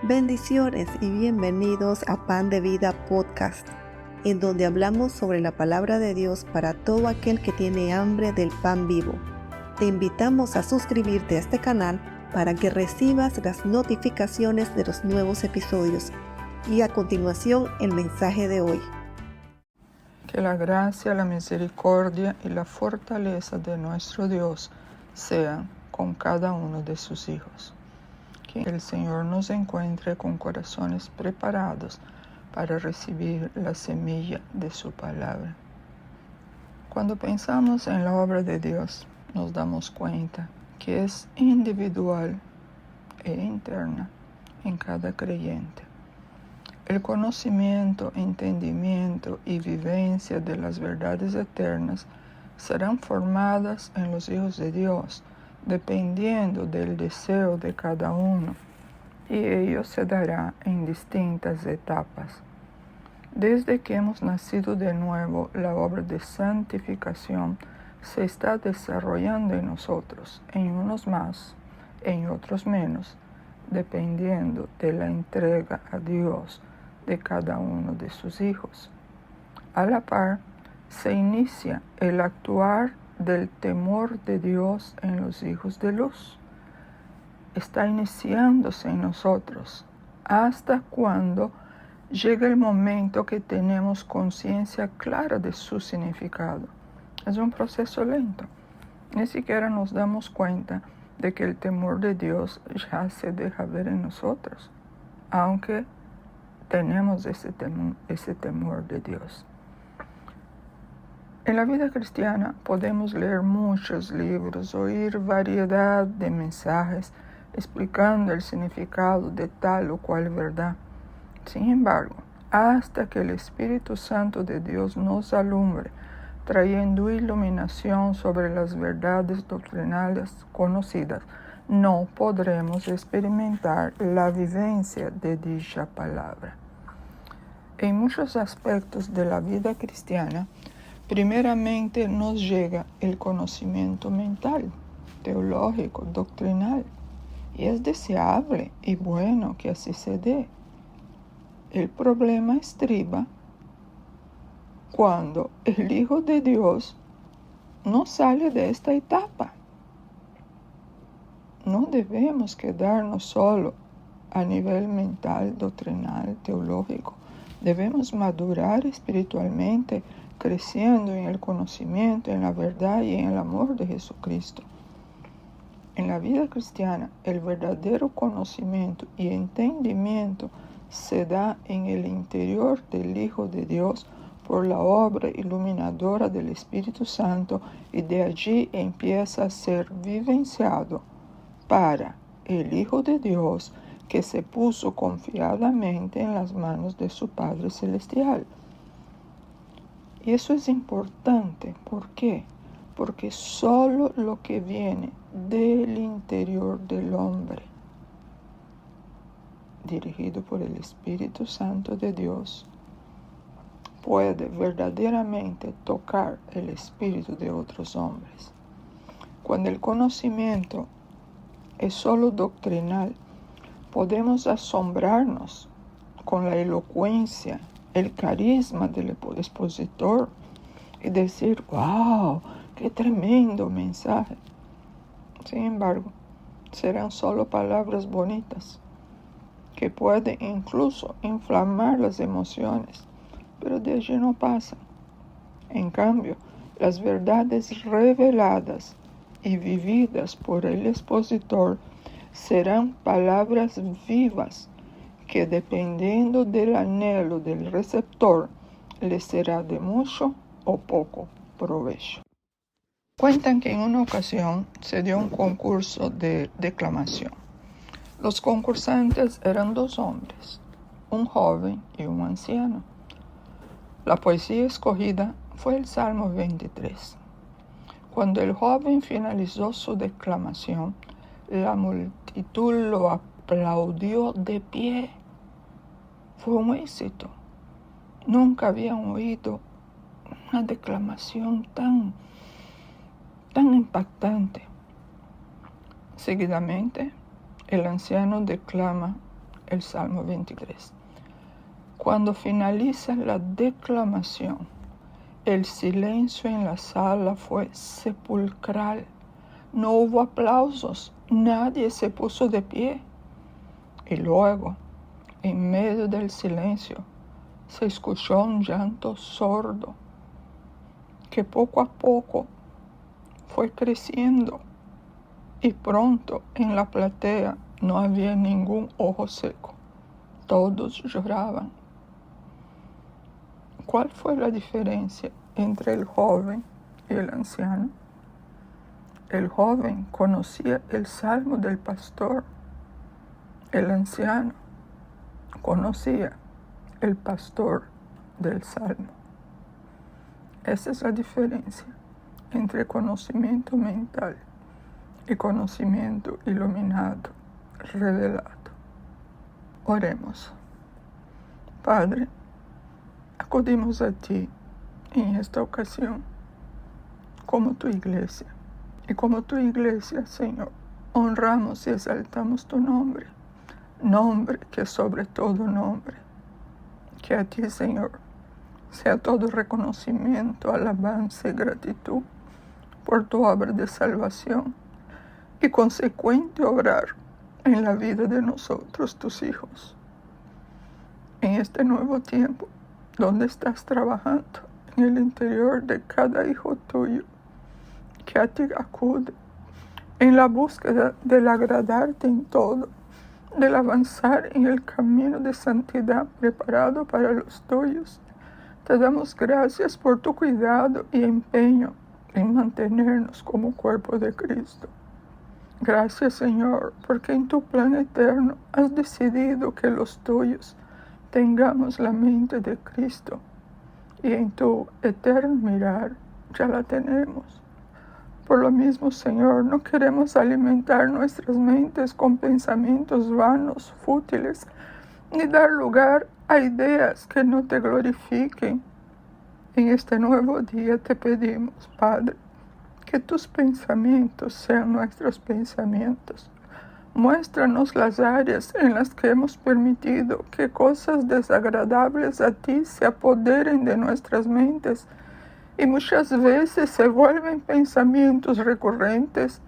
Bendiciones y bienvenidos a Pan de Vida Podcast, en donde hablamos sobre la palabra de Dios para todo aquel que tiene hambre del pan vivo. Te invitamos a suscribirte a este canal para que recibas las notificaciones de los nuevos episodios. Y a continuación, el mensaje de hoy. Que la gracia, la misericordia y la fortaleza de nuestro Dios sean con cada uno de sus hijos. Que el Señor nos encuentre con corazones preparados para recibir la semilla de su palabra. Cuando pensamos en la obra de Dios, nos damos cuenta que es individual e interna en cada creyente. El conocimiento, entendimiento y vivencia de las verdades eternas serán formadas en los hijos de Dios, dependiendo del deseo de cada uno, y ello se dará en distintas etapas. Desde que hemos nacido de nuevo, la obra de santificación se está desarrollando en nosotros, en unos más, en otros menos, dependiendo de la entrega a Dios de cada uno de sus hijos. A la par, se inicia el actuar del temor de Dios en los hijos de luz. Está iniciándose en nosotros hasta cuando llega el momento que tenemos conciencia clara de su significado. Es un proceso lento. Ni siquiera nos damos cuenta de que el temor de Dios ya se deja ver en nosotros, aunque tenemos ese temor de Dios. En la vida cristiana podemos leer muchos libros, oír variedad de mensajes explicando el significado de tal o cual verdad. Sin embargo, hasta que el Espíritu Santo de Dios nos alumbre, trayendo iluminación sobre las verdades doctrinales conocidas, no podremos experimentar la vivencia de dicha palabra. En muchos aspectos de la vida cristiana, primeramente nos llega el conocimiento mental, teológico, doctrinal, y es deseable y bueno que así se dé. El problema estriba cuando el Hijo de Dios no sale de esta etapa. No debemos quedarnos solo a nivel mental, doctrinal, teológico. Debemos madurar espiritualmente, creciendo en el conocimiento, en la verdad y en el amor de Jesucristo. En la vida cristiana, el verdadero conocimiento y entendimiento se da en el interior del Hijo de Dios por la obra iluminadora del Espíritu Santo, y de allí empieza a ser vivenciado para el Hijo de Dios que se puso confiadamente en las manos de su Padre Celestial. Y eso es importante. ¿Por qué? Porque solo lo que viene del interior del hombre, dirigido por el Espíritu Santo de Dios, puede verdaderamente tocar el espíritu de otros hombres. Cuando el conocimiento es solo doctrinal, podemos asombrarnos con la elocuencia, el carisma del expositor y decir, ¡wow! ¡Qué tremendo mensaje! Sin embargo, serán solo palabras bonitas que pueden incluso inflamar las emociones, pero de allí no pasan. En cambio, las verdades reveladas y vividas por el expositor serán palabras vivas que, dependiendo del anhelo del receptor, le será de mucho o poco provecho. Cuentan que en una ocasión se dio un concurso de declamación. Los concursantes eran dos hombres, un joven y un anciano. La poesía escogida fue el Salmo 23. Cuando el joven finalizó su declamación, la multitud lo aplaudió de pie. Fue un éxito. Nunca habían oído una declamación tan impactante. Seguidamente, el anciano declama el Salmo 23. Cuando finaliza la declamación, el silencio en la sala fue sepulcral. No hubo aplausos, nadie se puso de pie. Y luego, en medio del silencio, se escuchó un llanto sordo que poco a poco fue creciendo, y pronto en la platea no había ningún ojo seco. Todos lloraban. ¿Cuál fue la diferencia entre el joven y el anciano? El joven conocía el salmo del pastor. El anciano conocía el pastor del salmo. Esa es la diferencia entre conocimiento mental y conocimiento iluminado, revelado. Oremos. Padre, acudimos a ti en esta ocasión como tu iglesia. Y como tu iglesia, Señor, honramos y exaltamos tu nombre. Nombre que sobre todo nombre. Que a ti, Señor, sea todo reconocimiento, alabanza y gratitud por tu obra de salvación y consecuente obrar en la vida de nosotros, tus hijos. En este nuevo tiempo, donde estás trabajando en el interior de cada hijo tuyo, que a ti acude en la búsqueda del agradarte en todo, del avanzar en el camino de santidad preparado para los tuyos. Te damos gracias por tu cuidado y empeño en mantenernos como cuerpo de Cristo. Gracias, Señor, porque en tu plan eterno has decidido que los tuyos tengamos la mente de Cristo, y en tu eterno mirar ya la tenemos. Por lo mismo, Señor, no queremos alimentar nuestras mentes con pensamientos vanos, fútiles, ni dar lugar a ideas que no te glorifiquen. En este nuevo día te pedimos, Padre, que tus pensamientos sean nuestros pensamientos. Muéstranos las áreas en las que hemos permitido que cosas desagradables a ti se apoderen de nuestras mentes y muchas veces se vuelven pensamientos recurrentes.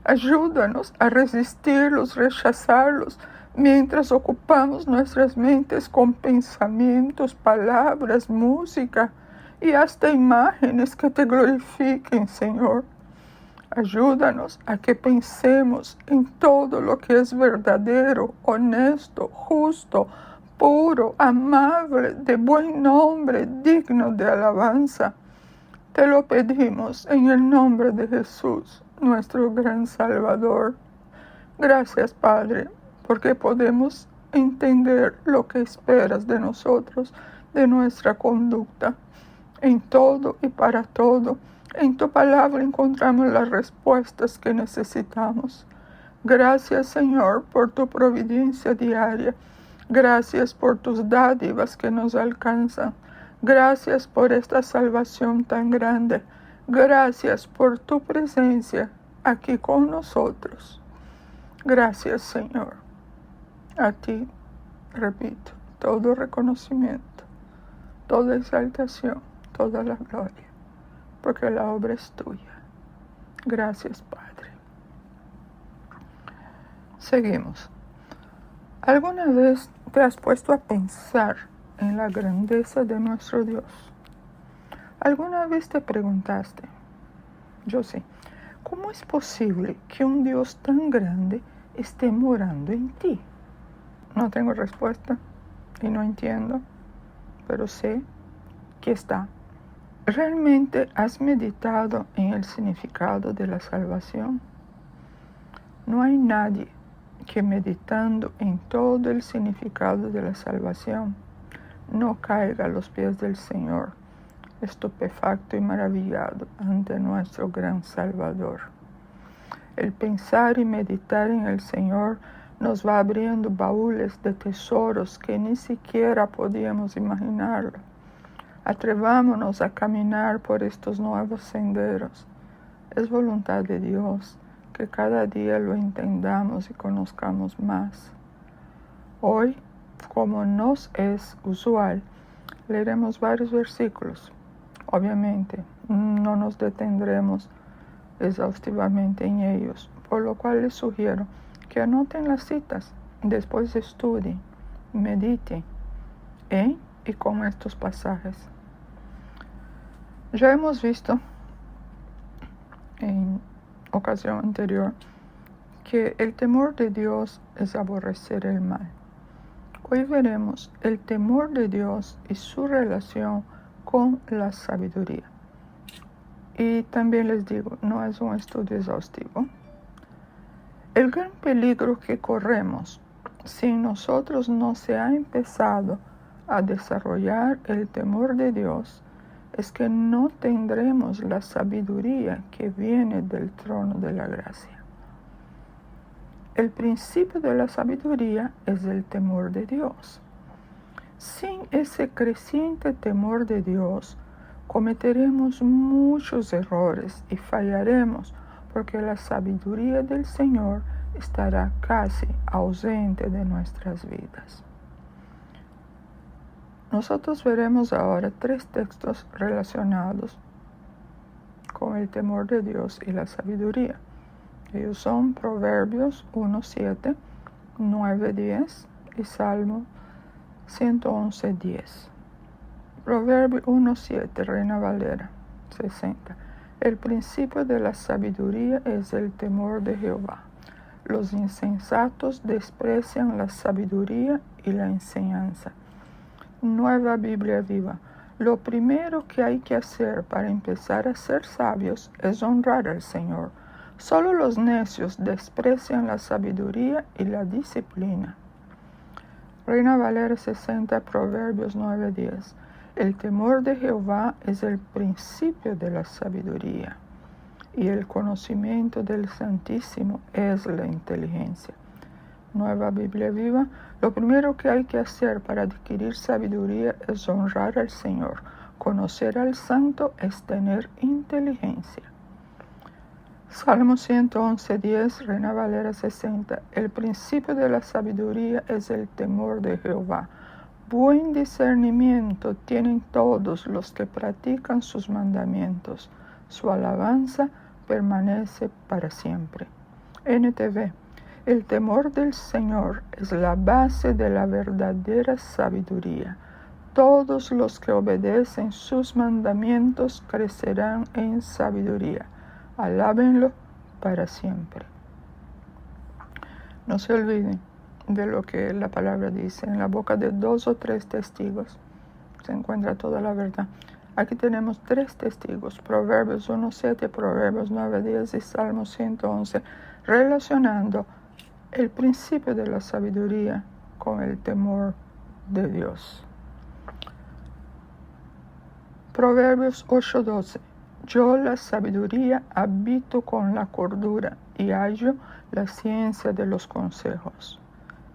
Ayúdanos a resistirlos, rechazarlos, mientras ocupamos nuestras mentes con pensamientos, palabras, música y hasta imágenes que te glorifiquen, Señor. Ayúdanos a que pensemos en todo lo que es verdadero, honesto, justo, puro, amable, de buen nombre, digno de alabanza. Te lo pedimos en el nombre de Jesús, nuestro gran Salvador. Gracias, Padre, porque podemos entender lo que esperas de nosotros, de nuestra conducta. En todo y para todo, en tu palabra encontramos las respuestas que necesitamos. Gracias, Señor, por tu providencia diaria. Gracias por tus dádivas que nos alcanzan. Gracias por esta salvación tan grande. Gracias por tu presencia aquí con nosotros. Gracias, Señor. A ti, repito, todo reconocimiento, toda exaltación, toda la gloria, porque la obra es tuya. Gracias, Padre. Seguimos. ¿Alguna vez te has puesto a pensar en la grandeza de nuestro Dios? ¿Alguna vez te preguntaste, yo sé, cómo es posible que un Dios tan grande esté morando en ti? No tengo respuesta y no entiendo, pero sé que está. ¿Realmente has meditado en el significado de la salvación? No hay nadie que meditando en todo el significado de la salvación no caiga a los pies del Señor, estupefacto y maravillado ante nuestro gran Salvador. El pensar y meditar en el Señor nos va abriendo baúles de tesoros que ni siquiera podíamos imaginarlo. Atrevámonos a caminar por estos nuevos senderos. Es voluntad de Dios que cada día lo entendamos y conozcamos más. Hoy, como nos es usual, leeremos varios versículos. Obviamente, no nos detendremos exhaustivamente en ellos, por lo cual les sugiero que anoten las citas, después estudien, mediten en y con estos pasajes. Ya hemos visto en ocasión anterior que el temor de Dios es aborrecer el mal. Hoy veremos el temor de Dios y su relación con la sabiduría. Y también les digo, no es un estudio exhaustivo. El gran peligro que corremos si en nosotros no se ha empezado a desarrollar el temor de Dios es que no tendremos la sabiduría que viene del trono de la gracia. El principio de la sabiduría es el temor de Dios. Sin ese creciente temor de Dios, cometeremos muchos errores y fallaremos porque la sabiduría del Señor estará casi ausente de nuestras vidas. Nosotros veremos ahora 3 textos relacionados con el temor de Dios y la sabiduría. Ellos son Proverbios 1:7, 9:10 y Salmo 111:10. Proverbio 1:7, Reina Valera 60. El principio de la sabiduría es el temor de Jehová. Los insensatos desprecian la sabiduría y la enseñanza. Nueva Biblia Viva. Lo primero que hay que hacer para empezar a ser sabios es honrar al Señor. Solo los necios desprecian la sabiduría y la disciplina. Reina Valera 60, Proverbios 9:10. El temor de Jehová es el principio de la sabiduría, y el conocimiento del Santísimo es la inteligencia. Nueva Biblia Viva. Lo primero que hay que hacer para adquirir sabiduría es honrar al Señor. Conocer al Santo es tener inteligencia. Salmo 111:10, Reina Valera 60. El principio de la sabiduría es el temor de Jehová. Buen discernimiento tienen todos los que practican sus mandamientos. Su alabanza permanece para siempre. NTV. El temor del Señor es la base de la verdadera sabiduría. Todos los que obedecen sus mandamientos crecerán en sabiduría. Alábenlo para siempre. No se olviden de lo que la palabra dice. En la boca de 2 o 3 testigos se encuentra toda la verdad. Aquí tenemos 3 testigos. Proverbios 1:7, Proverbios 9:10 y Salmo 111, relacionando el principio de la sabiduría con el temor de Dios. Proverbios 8:12. Yo la sabiduría habito con la cordura y hallo la ciencia de los consejos.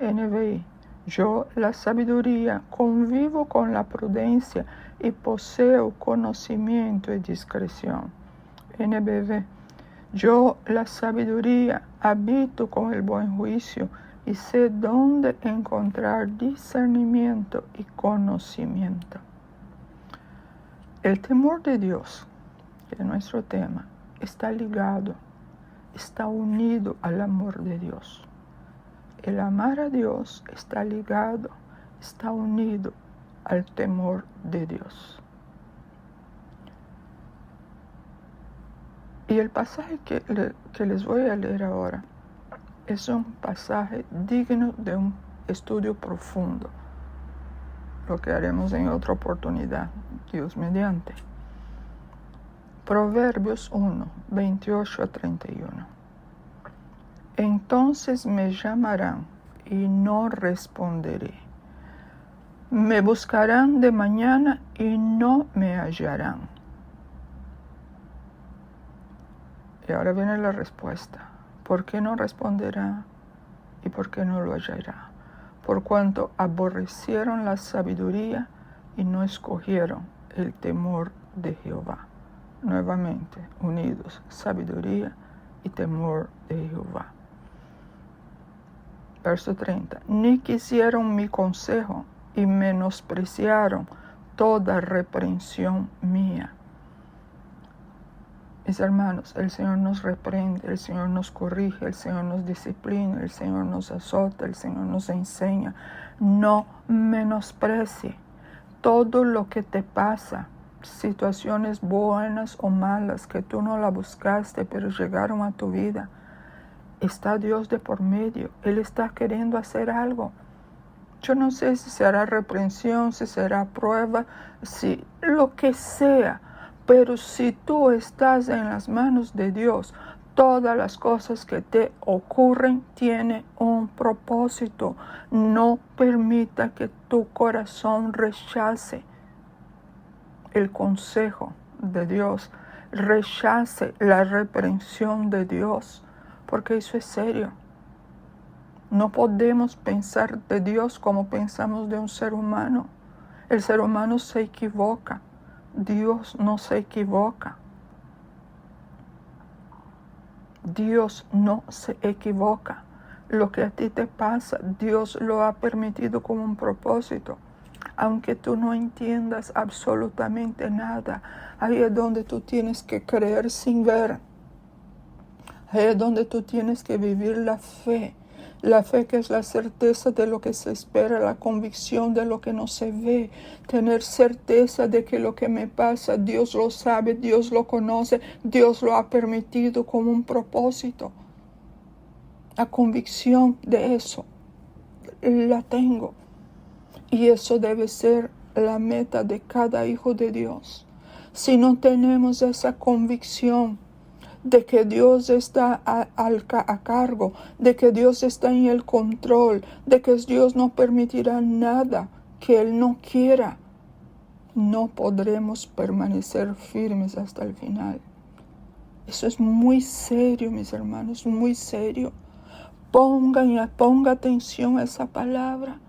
NBI. Yo la sabiduría convivo con la prudencia y poseo conocimiento y discreción. NBV. Yo la sabiduría habito con el buen juicio y sé dónde encontrar discernimiento y conocimiento. El temor de Dios, que es nuestro tema, está ligado, está unido al amor de Dios. El amar a Dios está ligado, está unido al temor de Dios. Y el pasaje que les voy a leer ahora es un pasaje digno de un estudio profundo, lo que haremos en otra oportunidad, Dios mediante. Proverbios 1, 28 a 31. Entonces me llamarán y no responderé. Me buscarán de mañana y no me hallarán. Y ahora viene la respuesta. ¿Por qué no responderá y por qué no lo hallará? Por cuanto aborrecieron la sabiduría y no escogieron el temor de Jehová. Nuevamente, unidos, sabiduría y temor de Jehová. Verso 30. Ni quisieron mi consejo y menospreciaron toda reprensión mía. Mis hermanos, el Señor nos reprende, el Señor nos corrige, el Señor nos disciplina, el Señor nos azota, el Señor nos enseña. No menosprecie todo lo que te pasa, situaciones buenas o malas que tú no la buscaste, pero llegaron a tu vida. Está Dios de por medio, Él está queriendo hacer algo. Yo no sé si será reprensión, si será prueba, si lo que sea. Pero si tú estás en las manos de Dios, todas las cosas que te ocurren tienen un propósito. No permita que tu corazón rechace el consejo de Dios, rechace la reprensión de Dios, porque eso es serio. No podemos pensar de Dios como pensamos de un ser humano. El ser humano se equivoca. Dios no se equivoca. Dios no se equivoca. Lo que a ti te pasa, Dios lo ha permitido con un propósito. Aunque tú no entiendas absolutamente nada, ahí es donde tú tienes que creer sin ver. Ahí es donde tú tienes que vivir la fe. La fe, que es la certeza de lo que se espera, la convicción de lo que no se ve. Tener certeza de que lo que me pasa, Dios lo sabe, Dios lo conoce, Dios lo ha permitido como un propósito. La convicción de eso la tengo. Y eso debe ser la meta de cada hijo de Dios. Si no tenemos esa convicción de que Dios está a cargo, de que Dios está en el control, de que Dios no permitirá nada que Él no quiera, no podremos permanecer firmes hasta el final. Eso es muy serio, mis hermanos, muy serio. Ponga atención a esa palabra.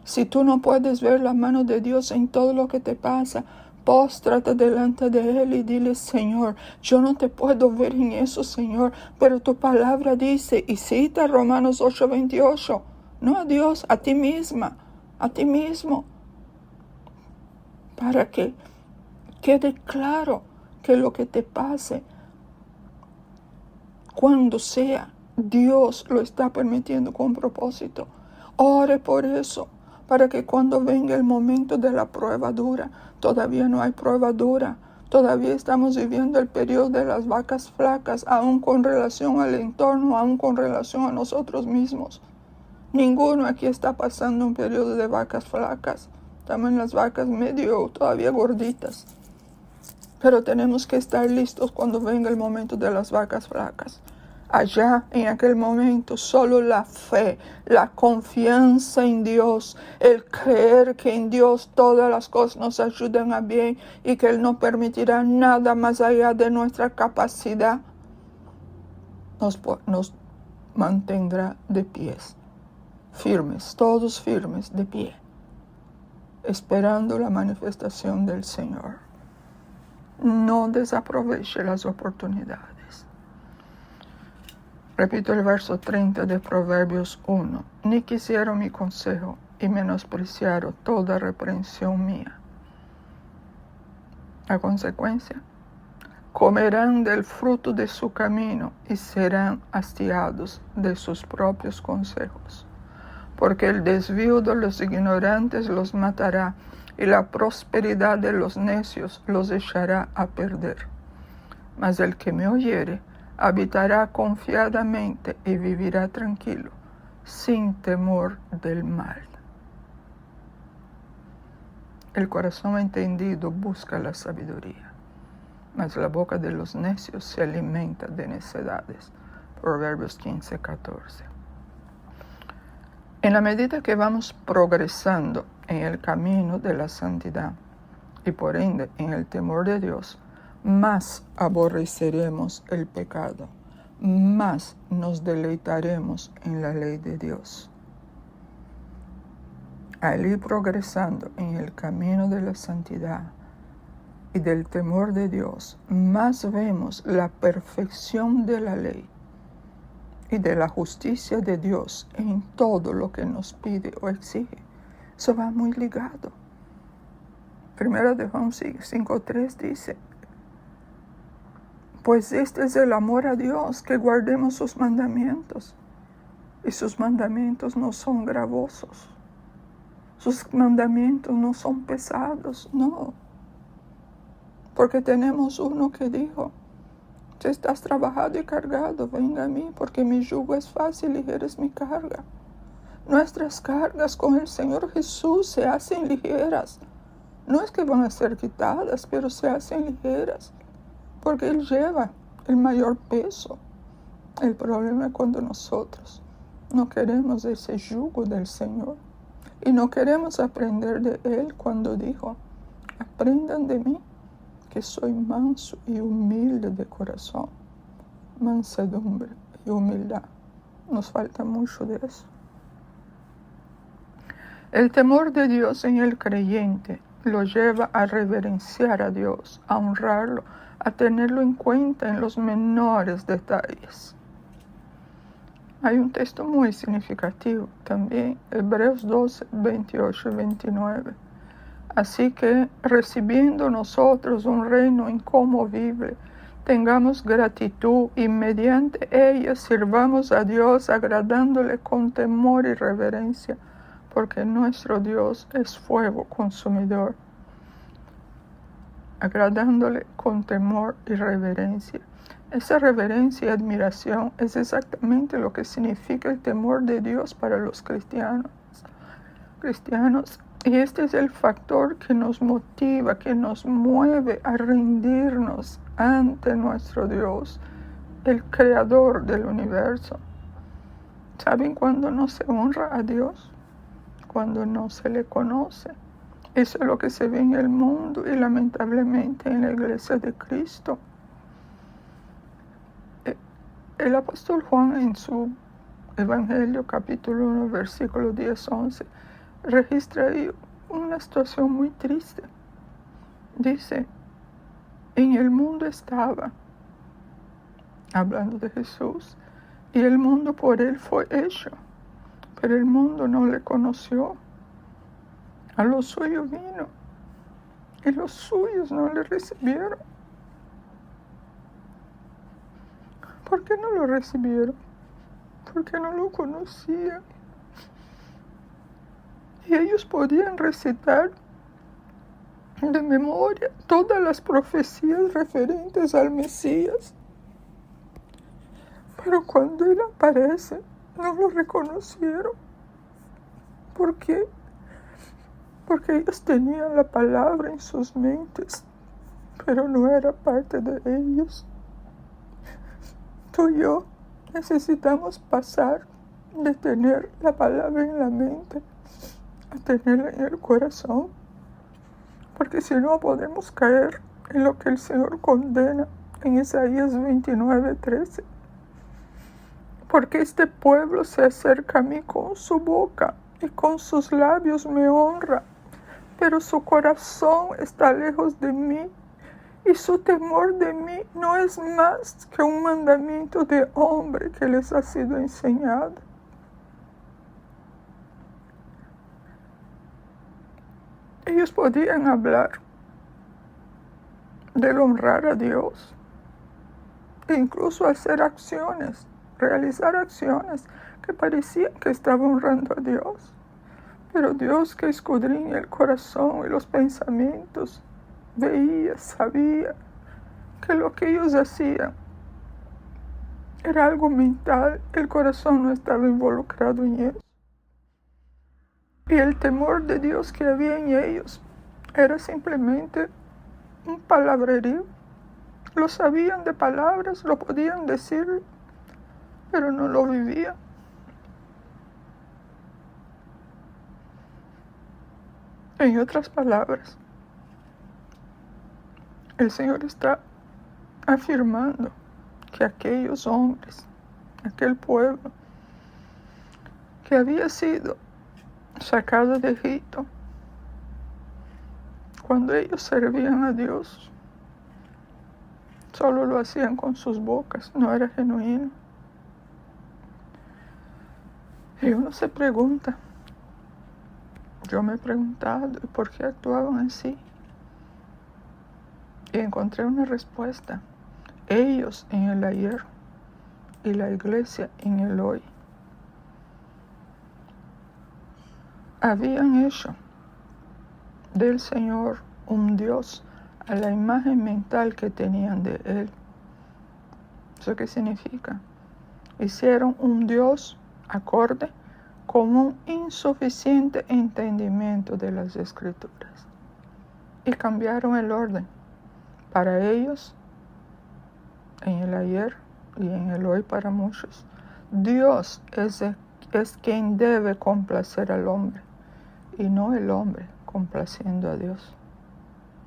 Si tú no puedes ver la mano de Dios en todo lo que te pasa, póstrate delante de Él y dile: Señor, yo no te puedo ver en eso, Señor, pero tu palabra dice, y cita Romanos 8:28, no a Dios, a ti misma, a ti mismo, para que quede claro que lo que te pase, cuando sea, Dios lo está permitiendo con propósito. Ore por eso, para que cuando venga el momento de la prueba dura, todavía no hay prueba dura, todavía estamos viviendo el periodo de las vacas flacas, aún con relación al entorno, aún con relación a nosotros mismos. Ninguno aquí está pasando un periodo de vacas flacas, también las vacas medio todavía gorditas. Pero tenemos que estar listos cuando venga el momento de las vacas flacas. Allá, en aquel momento, solo la fe, la confianza en Dios, el creer que en Dios todas las cosas nos ayudan a bien y que Él no permitirá nada más allá de nuestra capacidad, nos mantendrá de pies, firmes, todos firmes, de pie, esperando la manifestación del Señor. No desaproveche las oportunidades. Repito el verso 30 de Proverbios 1. Ni quisieron mi consejo y menospreciaron toda reprensión mía. A consecuencia, comerán del fruto de su camino y serán hastiados de sus propios consejos. Porque el desvío de los ignorantes los matará y la prosperidad de los necios los echará a perder. Mas el que me oyere habitará confiadamente y vivirá tranquilo, sin temor del mal. El corazón entendido busca la sabiduría, mas la boca de los necios se alimenta de necedades. Proverbios 15:14. En la medida que vamos progresando en el camino de la santidad y por ende en el temor de Dios, más aborreceremos el pecado, más nos deleitaremos en la ley de Dios. Al ir progresando en el camino de la santidad y del temor de Dios, más vemos la perfección de la ley y de la justicia de Dios en todo lo que nos pide o exige. Eso va muy ligado. Primera de Juan 5:3 dice, pues este es el amor a Dios, que guardemos sus mandamientos. Y sus mandamientos no son gravosos. Sus mandamientos no son pesados, no. Porque tenemos uno que dijo, si estás trabajado y cargado, venga a mí, porque mi yugo es fácil y ligera es mi carga. Nuestras cargas con el Señor Jesús se hacen ligeras. No es que van a ser quitadas, pero se hacen ligeras, porque Él lleva el mayor peso. El problema es cuando nosotros no queremos ese yugo del Señor y no queremos aprender de Él cuando dijo, aprendan de mí, que soy manso y humilde de corazón. Mansedumbre y humildad. Nos falta mucho de eso. El temor de Dios en el creyente lo lleva a reverenciar a Dios, a honrarlo, a tenerlo en cuenta en los menores detalles. Hay un texto muy significativo también, Hebreos 12, 28 y 29. Así que, recibiendo nosotros un reino inconmovible, tengamos gratitud y mediante ella sirvamos a Dios agradándole con temor y reverencia, porque nuestro Dios es fuego consumidor. Agradándole con temor y reverencia. Esa reverencia y admiración es exactamente lo que significa el temor de Dios para los cristianos. Y este es el factor que nos motiva, que nos mueve a rendirnos ante nuestro Dios, el creador del universo. ¿Saben cuándo no se honra a Dios? Cuando no se le conoce. Eso es lo que se ve en el mundo y lamentablemente en la iglesia de Cristo. El apóstol Juan en su Evangelio capítulo 1 versículo 10-11 registra ahí una situación muy triste. Dice, en el mundo estaba, hablando de Jesús, y el mundo por él fue hecho, pero el mundo no le conoció. A los suyos vino, y los suyos no le recibieron. ¿Por qué no lo recibieron? Porque no lo conocían. Y ellos podían recitar de memoria todas las profecías referentes al Mesías. Pero cuando Él aparece, no lo reconocieron. ¿Por qué? Porque ellos tenían la palabra en sus mentes, pero no era parte de ellos. Tú y yo necesitamos pasar de tener la palabra en la mente a tenerla en el corazón, porque si no podemos caer en lo que el Señor condena en Isaías 29:13. Porque este pueblo se acerca a mí con su boca y con sus labios me honra, pero su corazón está lejos de mí. Y su temor de mí no es más que un mandamiento de hombre que les ha sido enseñado. Ellos podían hablar del honrar a Dios, e incluso hacer acciones, realizar acciones que parecían que estaban honrando a Dios. Pero Dios, que escudriña el corazón y los pensamientos, veía, sabía que lo que ellos hacían era algo mental, el corazón no estaba involucrado en eso. Y el temor de Dios que había en ellos era simplemente un palabrerío. Lo sabían de palabras, lo podían decir, pero no lo vivían. En otras palabras, el Señor está afirmando que aquellos hombres, aquel pueblo que había sido sacado de Egipto, cuando ellos servían a Dios, solo lo hacían con sus bocas, no era genuino. Y uno se pregunta, yo me he preguntado, ¿por qué actuaban así? Y encontré una respuesta. Ellos en el ayer y la iglesia en el hoy habían hecho del Señor un Dios a la imagen mental que tenían de Él. ¿Eso qué significa? Hicieron un Dios acorde con un insuficiente entendimiento de las Escrituras y cambiaron el orden. Para ellos, en el ayer y en el hoy para muchos, Dios es quien debe complacer al hombre y no el hombre complaciendo a Dios.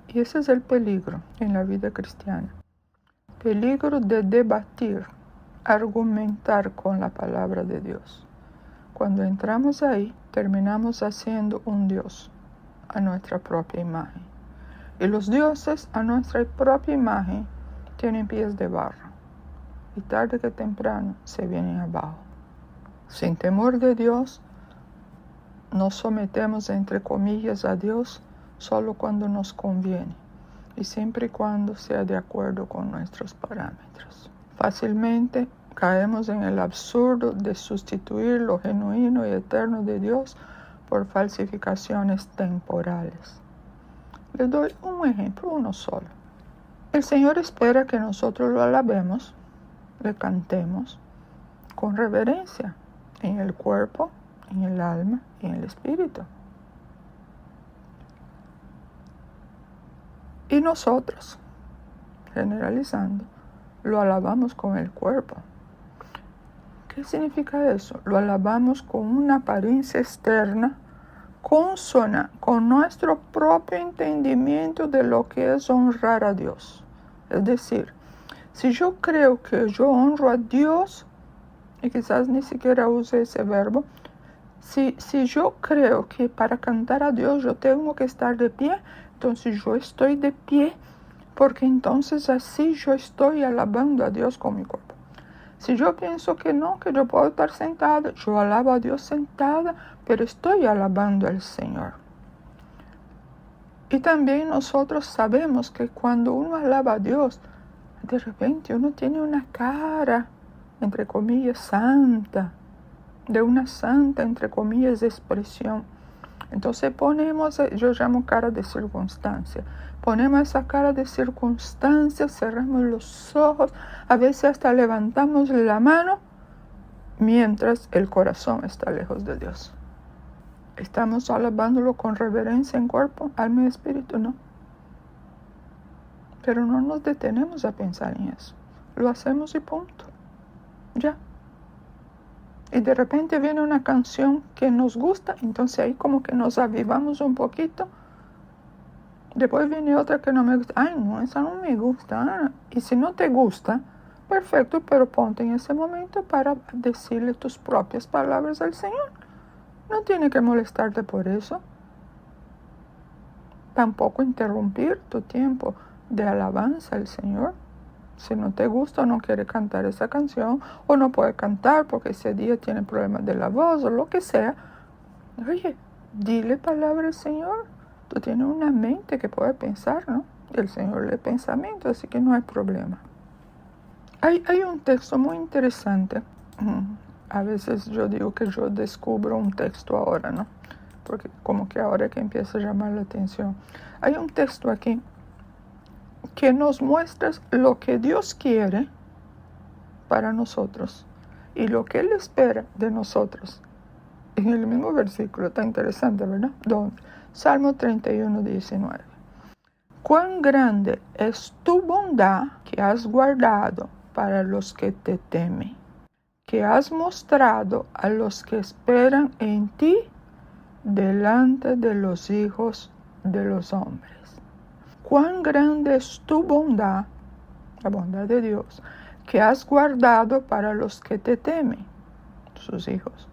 Y ese es el peligro en la vida cristiana. Peligro de debatir, argumentar con la palabra de Dios. Cuando entramos ahí, terminamos haciendo un Dios a nuestra propia imagen. Y los dioses a nuestra propia imagen tienen pies de barro. Y tarde que temprano se vienen abajo. Sin temor de Dios, nos sometemos entre comillas a Dios solo cuando nos conviene y siempre y cuando sea de acuerdo con nuestros parámetros. Fácilmente caemos en el absurdo de sustituir lo genuino y eterno de Dios por falsificaciones temporales. Les doy un ejemplo, uno solo. El Señor espera que nosotros lo alabemos, le cantemos con reverencia en el cuerpo, en el alma y en el espíritu. Y nosotros, generalizando, lo alabamos con el cuerpo. ¿Qué significa eso? Lo alabamos con una apariencia externa consona con nuestro propio entendimiento de lo que es honrar a Dios. Es decir, si yo creo que yo honro a Dios, y quizás ni siquiera use ese verbo, si yo creo que para cantar a Dios yo tengo que estar de pie, entonces yo estoy de pie, porque entonces así yo estoy alabando a Dios con mi cuerpo. Si yo pienso que no, que yo puedo estar sentada, yo alabo a Dios sentada, pero estoy alabando al Señor. Y también nosotros sabemos que cuando uno alaba a Dios, de repente uno tiene una cara, entre comillas, santa, de una santa, entre comillas, expresión. Entonces ponemos, yo llamo cara de circunstancia, ponemos esa cara de circunstancia, cerramos los ojos, a veces hasta levantamos la mano, mientras el corazón está lejos de Dios. ¿Estamos alabándolo con reverencia en cuerpo, alma y espíritu? No. Pero no nos detenemos a pensar en eso. Lo hacemos y punto. Ya. Y de repente viene una canción que nos gusta, entonces ahí como que nos avivamos un poquito. Después viene otra que no me gusta. Ay, no, esa no me gusta. Y si no te gusta, perfecto, pero ponte en ese momento para decirle tus propias palabras al Señor. No tiene que molestarte por eso. Tampoco interrumpir tu tiempo de alabanza al Señor. Si no te gusta o no quiere cantar esa canción, o no puede cantar porque ese día tiene problemas de la voz o lo que sea, oye, dile palabra al Señor. Tú tienes una mente que puede pensar, ¿no? Y el Señor lee pensamiento, así que no hay problema. Hay un texto muy interesante. A veces yo digo que yo descubro un texto ahora, ¿no? Porque como que ahora que empieza a llamar la atención. Hay un texto aquí que nos muestra lo que Dios quiere para nosotros y lo que Él espera de nosotros. En el mismo versículo, está interesante, ¿verdad? ¿Dónde? Salmo 31, 19. Cuán grande es tu bondad que has guardado para los que te temen, que has mostrado a los que esperan en ti delante de los hijos de los hombres. Cuán grande es tu bondad, la bondad de Dios, que has guardado para los que te temen, sus hijos.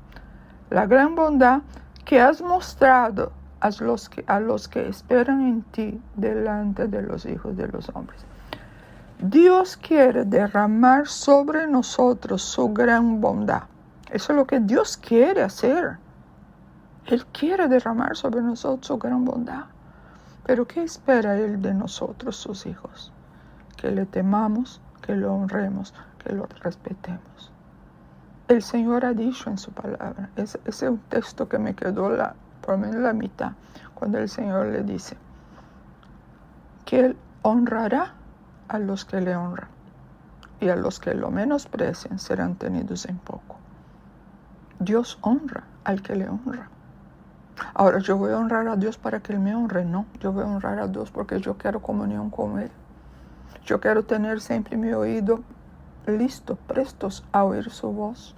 La gran bondad que has mostrado a los que esperan en ti delante de los hijos de los hombres. Dios quiere derramar sobre nosotros su gran bondad. Eso es lo que Dios quiere hacer. Él quiere derramar sobre nosotros su gran bondad. Pero ¿qué espera Él de nosotros, sus hijos? Que le temamos, que lo honremos, que lo respetemos. El Señor ha dicho en su palabra, ese es un texto que me quedó por lo menos la mitad, cuando el Señor le dice que Él honrará a los que le honran, y a los que lo menosprecian serán tenidos en poco. Dios honra al que le honra. Ahora, yo voy a honrar a Dios para que Él me honre. No, yo voy a honrar a Dios porque yo quiero comunión con Él. Yo quiero tener siempre mi oído listo, prestos a oír su voz.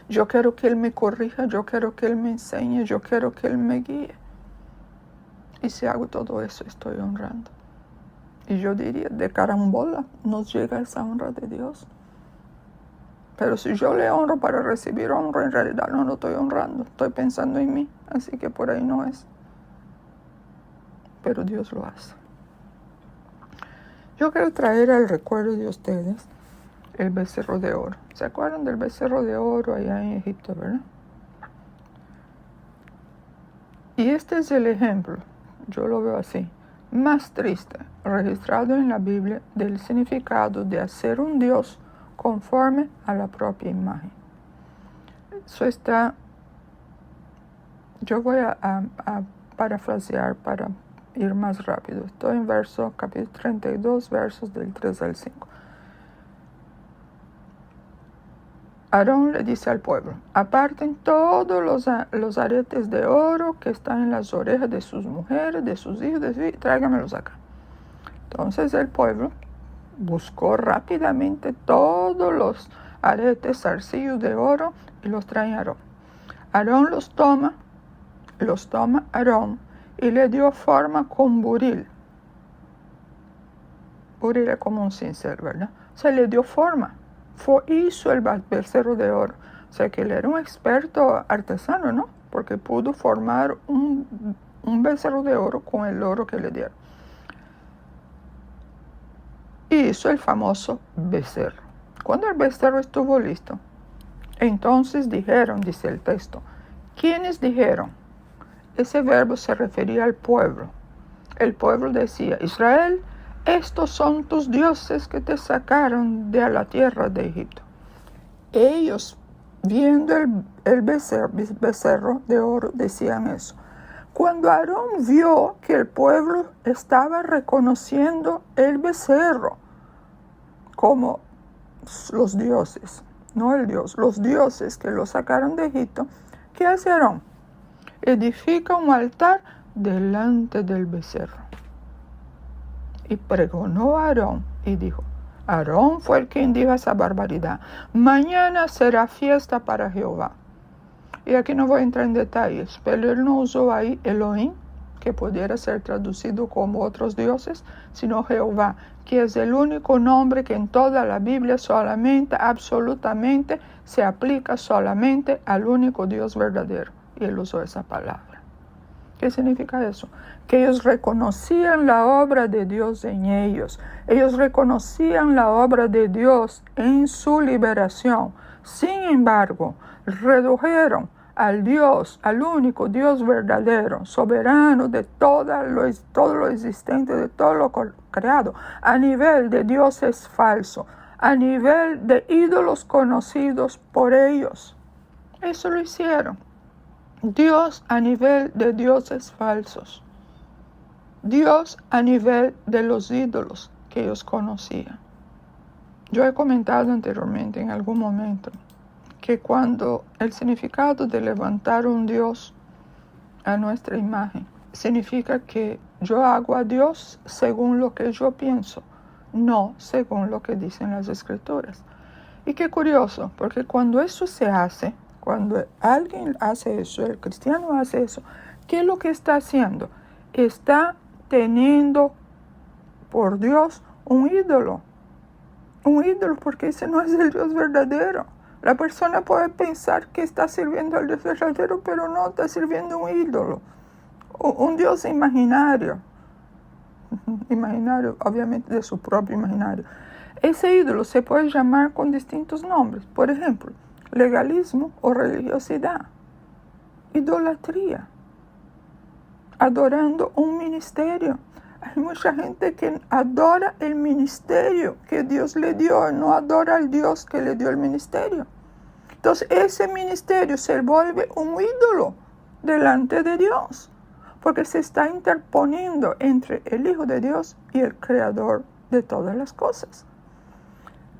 Yo quiero que Él me corrija, yo quiero que Él me enseñe, yo quiero que Él me guíe. Y si hago todo eso, estoy honrando. Y yo diría, de carambola nos llega esa honra de Dios. Pero si yo le honro para recibir honra, en realidad no lo estoy honrando. Estoy pensando en mí, así que por ahí no es. Pero Dios lo hace. Yo quiero traer al recuerdo de ustedes el becerro de oro. ¿Se acuerdan del becerro de oro allá en Egipto, verdad? Y este es el ejemplo, yo lo veo así, más triste registrado en la Biblia del significado de hacer un Dios conforme a la propia imagen. Eso está, yo voy a parafrasear para ir más rápido. Estoy en capítulo 32, versos del 3 al 5. Aarón le dice al pueblo, aparten todos los aretes de oro que están en las orejas de sus mujeres, de sus hijos, tráigamelos acá. Entonces el pueblo buscó rápidamente todos los aretes, zarcillos de oro y los trae a Aarón. Aarón los toma Aarón y le dio forma con buril. Buril es como un cincel, ¿verdad? Se le dio forma. Hizo el becerro de oro. O sea que él era un experto artesano, ¿no? Porque pudo formar un becerro de oro con el oro que le dieron. Y hizo el famoso becerro. Cuando el becerro estuvo listo, entonces dijeron, dice el texto, ¿quiénes dijeron? Ese verbo se refería al pueblo. El pueblo decía, Israel, estos son tus dioses que te sacaron de la tierra de Egipto. Ellos, viendo el becerro de oro, decían eso. Cuando Aarón vio que el pueblo estaba reconociendo el becerro como los dioses, no el Dios, los dioses que lo sacaron de Egipto, ¿qué hace Aarón? Edifica un altar delante del becerro. Y pregonó a Aarón y dijo, Aarón fue el quien dijo esa barbaridad. Mañana será fiesta para Jehová. Y aquí no voy a entrar en detalles, pero él no usó ahí Elohim, que pudiera ser traducido como otros dioses, sino Jehová, que es el único nombre que en toda la Biblia solamente, absolutamente, se aplica solamente al único Dios verdadero. Y él usó esa palabra. ¿Qué significa eso? Que ellos reconocían la obra de Dios en ellos. Ellos reconocían la obra de Dios en su liberación. Sin embargo, redujeron al Dios, al único Dios verdadero, soberano de todo lo existente, de todo lo creado, a nivel de dioses falsos, a nivel de ídolos conocidos por ellos. Eso lo hicieron. Dios a nivel de dioses falsos. Dios a nivel de los ídolos que ellos conocían. Yo he comentado anteriormente en algún momento que cuando el significado de levantar un Dios a nuestra imagen significa que yo hago a Dios según lo que yo pienso, no según lo que dicen las Escrituras. Y qué curioso, porque cuando eso se hace, cuando alguien hace eso, el cristiano hace eso, ¿qué es lo que está haciendo? Está teniendo por Dios un ídolo porque ese no es el Dios verdadero. La persona puede pensar que está sirviendo al Dios verdadero, pero no, está sirviendo un ídolo, un Dios imaginario, obviamente de su propio imaginario. Ese ídolo se puede llamar con distintos nombres. Por ejemplo, legalismo o religiosidad, idolatría, adorando un ministerio. Hay mucha gente que adora el ministerio que Dios le dio y no adora al Dios que le dio el ministerio. Entonces ese ministerio se vuelve un ídolo delante de Dios, porque se está interponiendo entre el Hijo de Dios y el Creador de todas las cosas.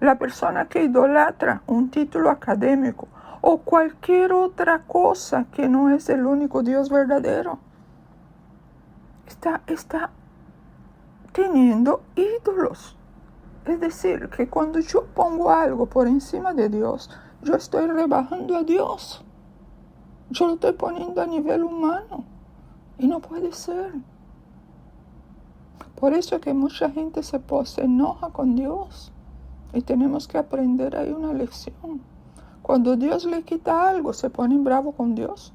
La persona que idolatra un título académico o cualquier otra cosa que no es el único Dios verdadero, está teniendo ídolos. Es decir, que cuando yo pongo algo por encima de Dios, yo estoy rebajando a Dios. Yo lo estoy poniendo a nivel humano. Y no puede ser. Por eso es que mucha gente se enoja con Dios. Y tenemos que aprender ahí una lección. Cuando Dios le quita algo, se ponen bravo con Dios.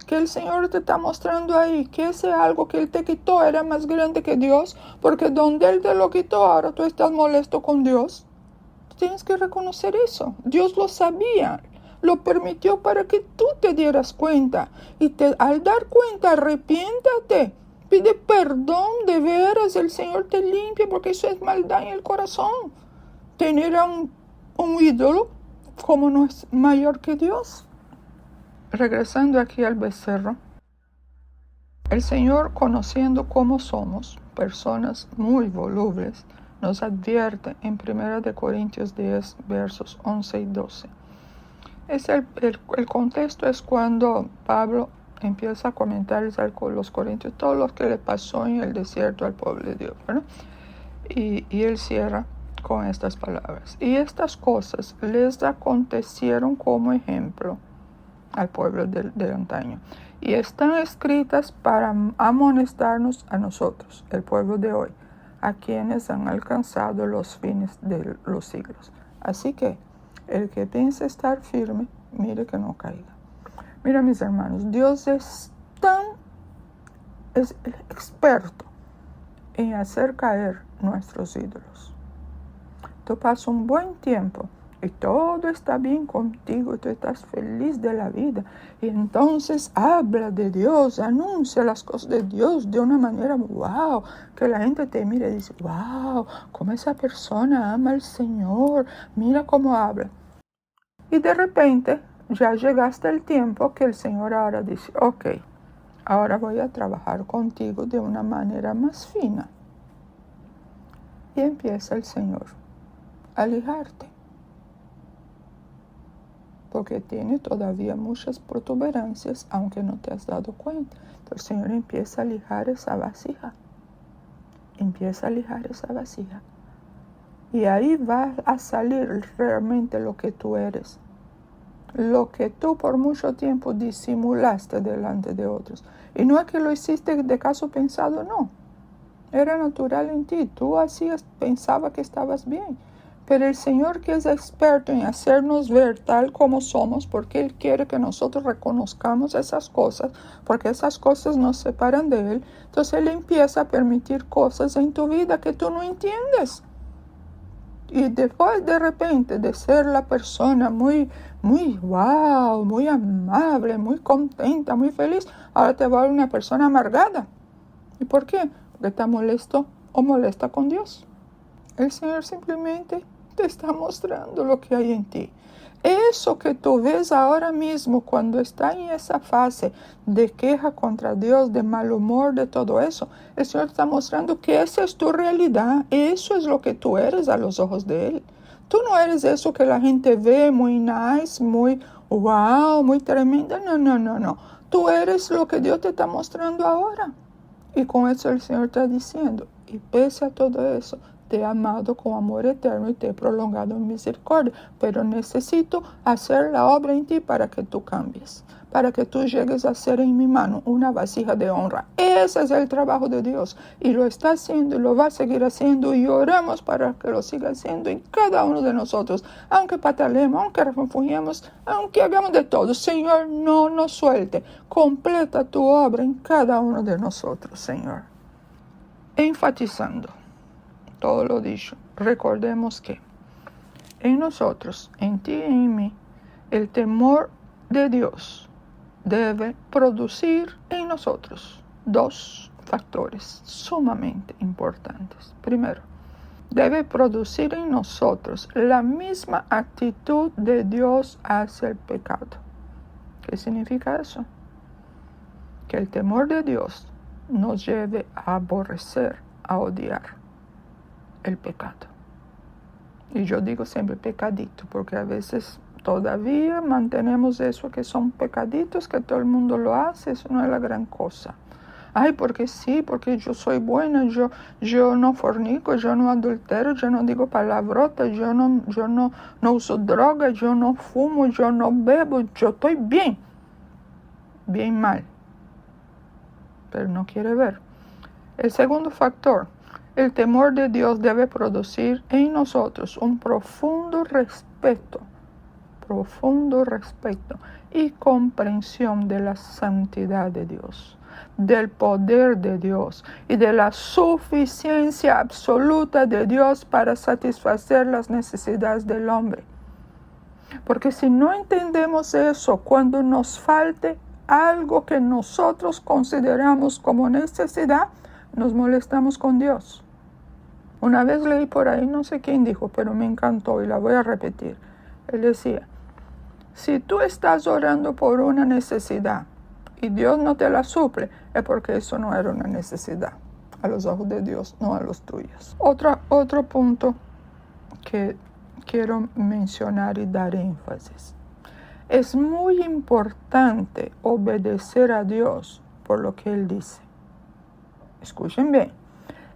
Que el Señor te está mostrando ahí que ese algo que Él te quitó era más grande que Dios, porque donde Él te lo quitó, ahora tú estás molesto con Dios. Tienes que reconocer eso. Dios lo sabía, lo permitió para que tú te dieras cuenta. Y al dar cuenta, arrepiéntate. Pide perdón, de veras, el Señor te limpia, porque eso es maldad en el corazón. Tener a un ídolo como no es mayor que Dios. Regresando aquí al becerro, el Señor, conociendo cómo somos, personas muy volubles, nos advierte en 1 Corintios 10, versos 11 y 12. El contexto es cuando Pablo empieza a comentarles a los corintios todo lo que le pasó en el desierto al pueblo de Dios, ¿verdad? Y él cierra con estas palabras. Y estas cosas les acontecieron como ejemplo al pueblo del antaño, y están escritas para amonestarnos a nosotros, el pueblo de hoy, a quienes han alcanzado los fines de los siglos. Así que el que piensa estar firme, mire que no caiga. Mira, mis hermanos, Dios es experto en hacer caer nuestros ídolos. Tú pasas un buen tiempo y todo está bien contigo y tú estás feliz de la vida. Y entonces habla de Dios, anuncia las cosas de Dios de una manera, wow, que la gente te mira y dice, wow, cómo esa persona ama al Señor, mira cómo habla. Y de repente ya llegaste el tiempo que el Señor ahora dice, ok, ahora voy a trabajar contigo de una manera más fina. Y empieza el Señor a lijarte, porque tiene todavía muchas protuberancias, aunque no te has dado cuenta. El Señor empieza a lijar esa vasija. Empieza a lijar esa vasija. Y ahí va a salir realmente lo que tú eres. Lo que tú por mucho tiempo disimulaste delante de otros. Y no es que lo hiciste de caso pensado, no. Era natural en ti. Tú hacías, pensaba que estabas bien. Pero el Señor, que es experto en hacernos ver tal como somos, porque Él quiere que nosotros reconozcamos esas cosas, porque esas cosas nos separan de Él, entonces Él empieza a permitir cosas en tu vida que tú no entiendes. Y después de repente de ser la persona muy wow, muy amable, muy contenta, muy feliz, ahora te vuelve una persona amargada. ¿Y por qué? Porque está molesto o molesta con Dios. El Señor simplemente te está mostrando lo que hay en ti. Eso que tú ves ahora mismo cuando está en esa fase de queja contra Dios, de mal humor, de todo eso, el Señor está mostrando que esa es tu realidad. Eso es lo que tú eres a los ojos de Él. Tú no eres eso que la gente ve muy nice, muy wow, muy tremenda. No. Tú eres lo que Dios te está mostrando ahora. Y con eso el Señor está diciendo, y pese a todo eso, te he amado con amor eterno y te he prolongado en misericordia, pero necesito hacer la obra en ti para que tú cambies, para que tú llegues a ser en mi mano una vasija de honra. Ese es el trabajo de Dios y lo está haciendo y lo va a seguir haciendo, y oramos para que lo siga haciendo en cada uno de nosotros, aunque patalemos, aunque refugiemos, aunque hagamos de todo. Señor, no nos suelte, completa tu obra en cada uno de nosotros, Señor. Enfatizando todo lo dicho, recordemos que en nosotros, en ti y en mí, el temor de Dios debe producir en nosotros dos factores sumamente importantes. Primero, debe producir en nosotros la misma actitud de Dios hacia el pecado. ¿Qué significa eso? Que el temor de Dios nos lleve a aborrecer, a odiar el pecado. Y yo digo siempre pecadito, porque a veces todavía mantenemos eso que son pecaditos, que todo el mundo lo hace, eso no es la gran cosa. Ay, porque sí, porque yo soy buena, yo no fornico, yo no adultero, yo no digo palabrotas, yo no uso droga, yo no fumo, yo no bebo, yo estoy bien. Bien mal. Pero no quiere ver. El segundo factor, el temor de Dios debe producir en nosotros un profundo respeto y comprensión de la santidad de Dios, del poder de Dios y de la suficiencia absoluta de Dios para satisfacer las necesidades del hombre. Porque si no entendemos eso, cuando nos falte algo que nosotros consideramos como necesidad, nos molestamos con Dios. Una vez leí por ahí, no sé quién dijo, pero me encantó y la voy a repetir. Él decía, si tú estás orando por una necesidad y Dios no te la suple, es porque eso no era una necesidad a los ojos de Dios, no a los tuyos. Otro punto que quiero mencionar y dar énfasis. Es muy importante obedecer a Dios por lo que Él dice. Escuchen bien.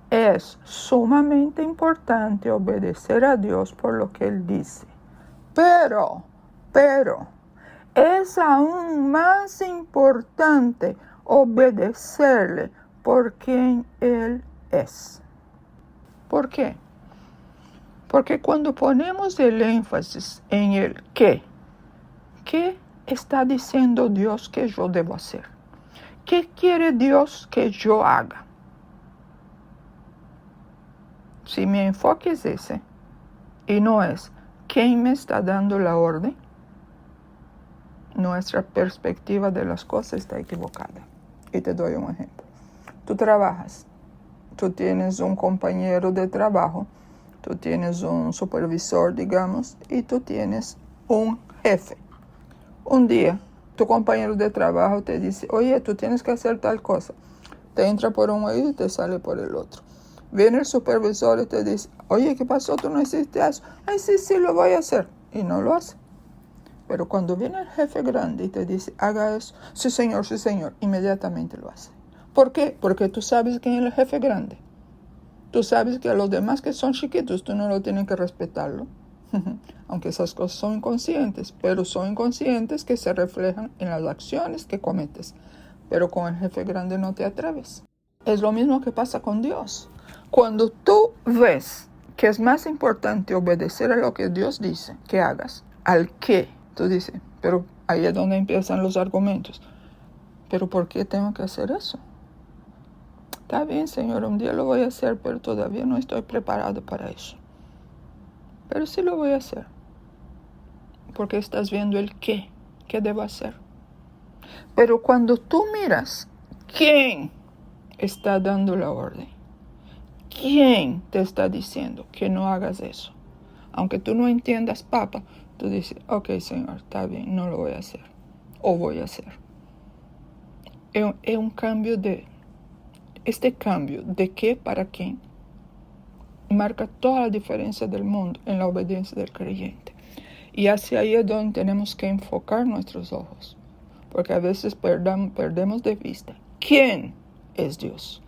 Es sumamente importante obedecer a Dios por lo que Él dice. Pero, es aún más importante obedecerle por quien Él es. ¿Por qué? Porque cuando ponemos el énfasis en el ¿qué está diciendo Dios que yo debo hacer? ¿Qué quiere Dios que yo haga? Si mi enfoque es ese y no es ¿quién me está dando la orden?, nuestra perspectiva de las cosas está equivocada. Y te doy un ejemplo. Tú trabajas, tú tienes un compañero de trabajo, tú tienes un supervisor, digamos, y tú tienes un jefe. Un día, tu compañero de trabajo te dice, oye, tú tienes que hacer tal cosa. Te entra por un oído y te sale por el otro. Viene el supervisor y te dice, oye, ¿qué pasó? ¿Tú no hiciste eso? Ay, sí, lo voy a hacer. Y no lo hace. Pero cuando viene el jefe grande y te dice, haga eso, sí señor, inmediatamente lo hace. ¿Por qué? Porque tú sabes quién es el jefe grande. Tú sabes que a los demás que son chiquitos, tú no lo tienes que respetarlo. Aunque esas cosas son inconscientes, pero son inconscientes que se reflejan en las acciones que cometes. Pero con el jefe grande no te atreves. Es lo mismo que pasa con Dios. Cuando tú ves que es más importante obedecer a lo que Dios dice que hagas, al qué, tú dices, pero ahí es donde empiezan los argumentos. ¿Pero por qué tengo que hacer eso? Está bien, Señor, un día lo voy a hacer, pero todavía no estoy preparado para eso. Pero sí lo voy a hacer. Porque estás viendo el qué debo hacer. Pero cuando tú miras quién está dando la orden, quién te está diciendo que no hagas eso, aunque tú no entiendas papa, tú dices, ok, Señor, está bien, no lo voy a hacer. O voy a hacer. Es un cambio este cambio de qué para quién marca toda la diferencia del mundo en la obediencia del creyente. Y hacia ahí es donde tenemos que enfocar nuestros ojos. Porque a veces perdemos de vista quién es Dios.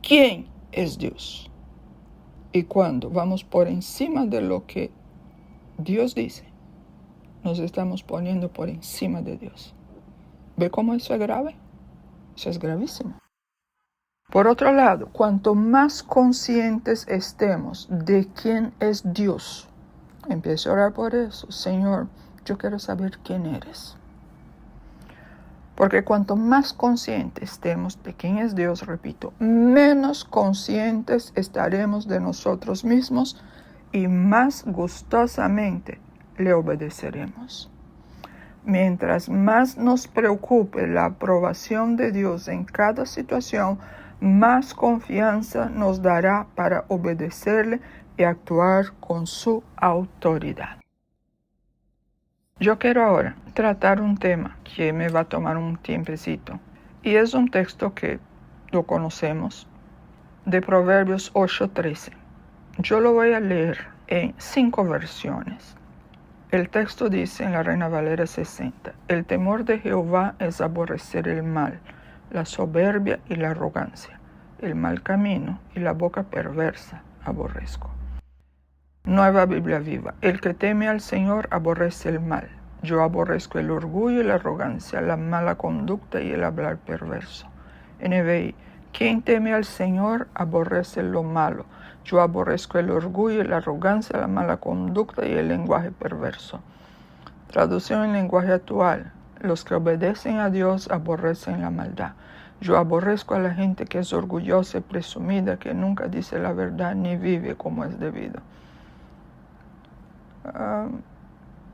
¿Quién es Dios? Y cuando vamos por encima de lo que Dios dice, nos estamos poniendo por encima de Dios. ¿Ve cómo eso es grave? Eso es gravísimo. Por otro lado, cuanto más conscientes estemos de quién es Dios, empiece a orar por eso. Señor, yo quiero saber quién eres. Porque cuanto más conscientes estemos de quién es Dios, repito, menos conscientes estaremos de nosotros mismos y más gustosamente le obedeceremos. Mientras más nos preocupe la aprobación de Dios en cada situación, más confianza nos dará para obedecerle y actuar con su autoridad. Yo quiero ahora tratar un tema que me va a tomar un tiempecito, y es un texto que lo conocemos, de Proverbios 8:13. Yo lo voy a leer en 5 versiones. El texto dice en la Reina Valera 60, el temor de Jehová es aborrecer el mal, la soberbia y la arrogancia, el mal camino y la boca perversa aborrezco. Nueva Biblia Viva, el que teme al Señor aborrece el mal. Yo aborrezco el orgullo y la arrogancia, la mala conducta y el hablar perverso. NBI, quien teme al Señor aborrece lo malo. Yo aborrezco el orgullo y la arrogancia, la mala conducta y el lenguaje perverso. Traducción en lenguaje actual. Los que obedecen a Dios aborrecen la maldad. Yo aborrezco a la gente que es orgullosa y presumida, que nunca dice la verdad ni vive como es debido.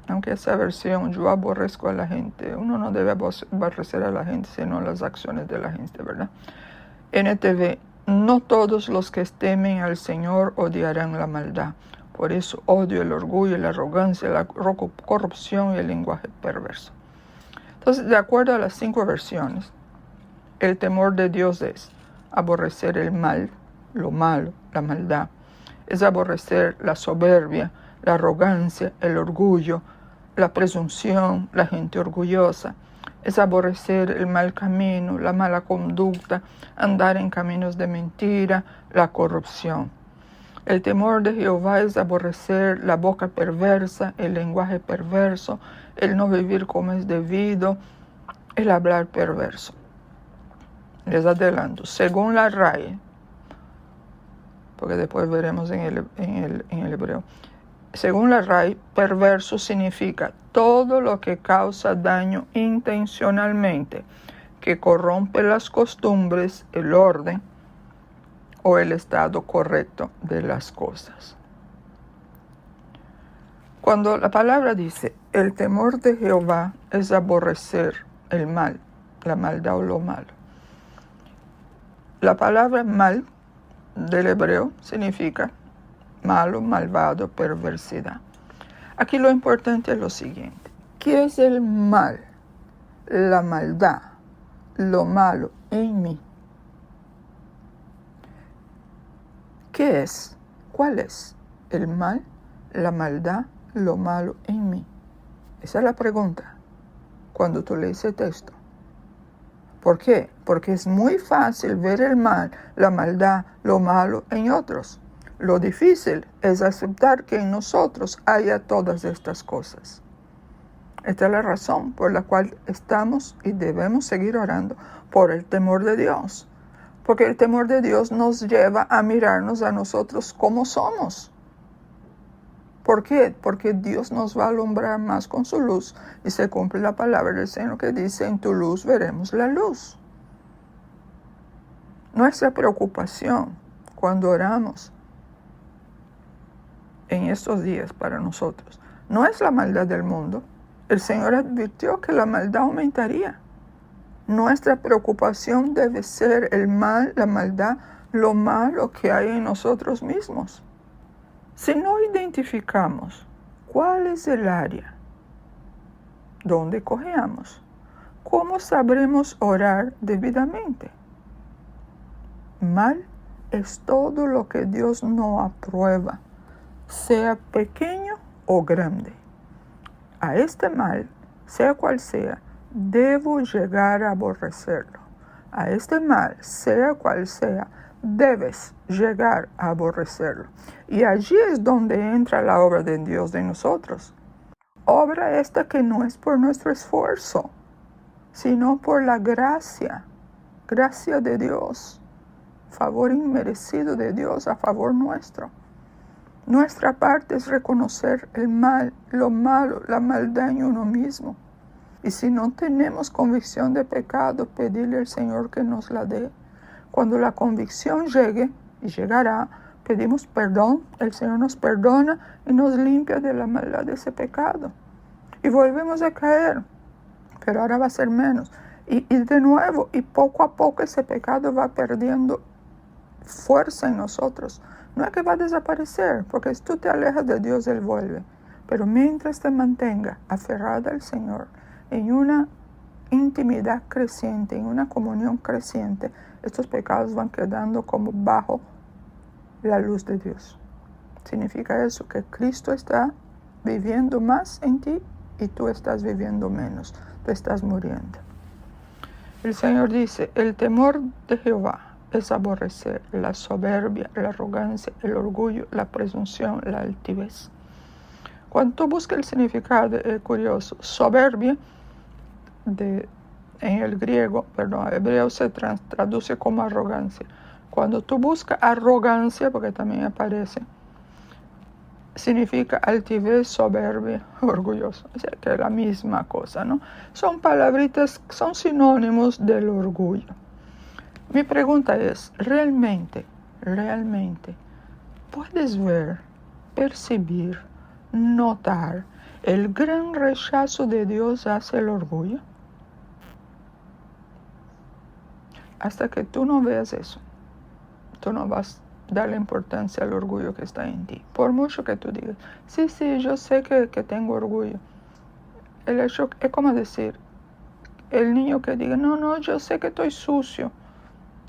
Aunque esa versión, yo aborrezco a la gente, uno no debe aborrecer a la gente, sino las acciones de la gente, ¿verdad? NTV, no todos los que temen al Señor odiarán la maldad. Por eso odio el orgullo, la arrogancia, la corrupción y el lenguaje perverso. Entonces, de acuerdo a las 5 versiones, el temor de Dios es aborrecer el mal, lo malo, la maldad. Es aborrecer la soberbia, la arrogancia, el orgullo, la presunción, la gente orgullosa. Es aborrecer el mal camino, la mala conducta, andar en caminos de mentira, la corrupción. El temor de Jehová es aborrecer la boca perversa, el lenguaje perverso, el no vivir como es debido, el hablar perverso. Les adelanto, según la RAE, porque después veremos en el hebreo, según la RAE, perverso significa todo lo que causa daño intencionalmente, que corrompe las costumbres, el orden o el estado correcto de las cosas. Cuando la palabra dice, el temor de Jehová es aborrecer el mal, la maldad o lo malo. La palabra mal del hebreo significa malo, malvado, perversidad. Aquí lo importante es lo siguiente. ¿Qué es el mal? La maldad, lo malo en mí. ¿Qué es? ¿Cuál es el mal, la maldad, lo malo en mí? Esa es la pregunta cuando tú lees el texto. ¿Por qué? Porque es muy fácil ver el mal, la maldad, lo malo en otros. Lo difícil es aceptar que en nosotros haya todas estas cosas. Esta es la razón por la cual estamos y debemos seguir orando por el temor de Dios. Porque el temor de Dios nos lleva a mirarnos a nosotros como somos. ¿Por qué? Porque Dios nos va a alumbrar más con su luz y se cumple la palabra del Señor que dice, en tu luz veremos la luz. Nuestra preocupación cuando oramos en estos días para nosotros no es la maldad del mundo. El Señor advirtió que la maldad aumentaría. Nuestra preocupación debe ser el mal, la maldad, lo malo que hay en nosotros mismos. Si no identificamos cuál es el área donde cojeamos, ¿cómo sabremos orar debidamente? Mal es todo lo que Dios no aprueba, sea pequeño o grande. A este mal, sea cual sea, debo llegar a aborrecerlo. A este mal, sea cual sea, debes llegar a aborrecerlo. Y allí es donde entra la obra de Dios en nosotros. Obra esta que no es por nuestro esfuerzo, sino por la gracia de Dios, favor inmerecido de Dios a favor nuestro. Nuestra parte es reconocer el mal, lo malo, la maldad en uno mismo. Y si no tenemos convicción de pecado, pedirle al Señor que nos la dé. Cuando la convicción llegue, y llegará, pedimos perdón, el Señor nos perdona y nos limpia de la maldad de ese pecado. Y volvemos a caer, pero ahora va a ser menos. Y de nuevo, y poco a poco ese pecado va perdiendo fuerza en nosotros. No es que va a desaparecer, porque si tú te alejas de Dios, Él vuelve. Pero mientras te mantenga aferrada al Señor, en una intimidad creciente, en una comunión creciente, estos pecados van quedando como bajo la luz de Dios. Significa eso, que Cristo está viviendo más en ti y tú estás viviendo menos. Tú estás muriendo. El Señor dice, el temor de Jehová es aborrecer la soberbia, la arrogancia, el orgullo, la presunción, la altivez. Cuando tú buscas el significado, es curioso. Soberbia, en el griego, hebreo se traduce como arrogancia. Cuando tú buscas arrogancia, porque también aparece, significa altivez, soberbia, orgulloso. O sea, que es la misma cosa, ¿no? Son palabritas, son sinónimos del orgullo. Mi pregunta es, ¿realmente puedes ver, percibir, notar el gran rechazo de Dios hacia el orgullo? Hasta que tú no veas eso, tú no vas a darle importancia al orgullo que está en ti. Por mucho que tú digas, sí, yo sé que tengo orgullo. El hecho es como decir, el niño que diga, no, yo sé que estoy sucio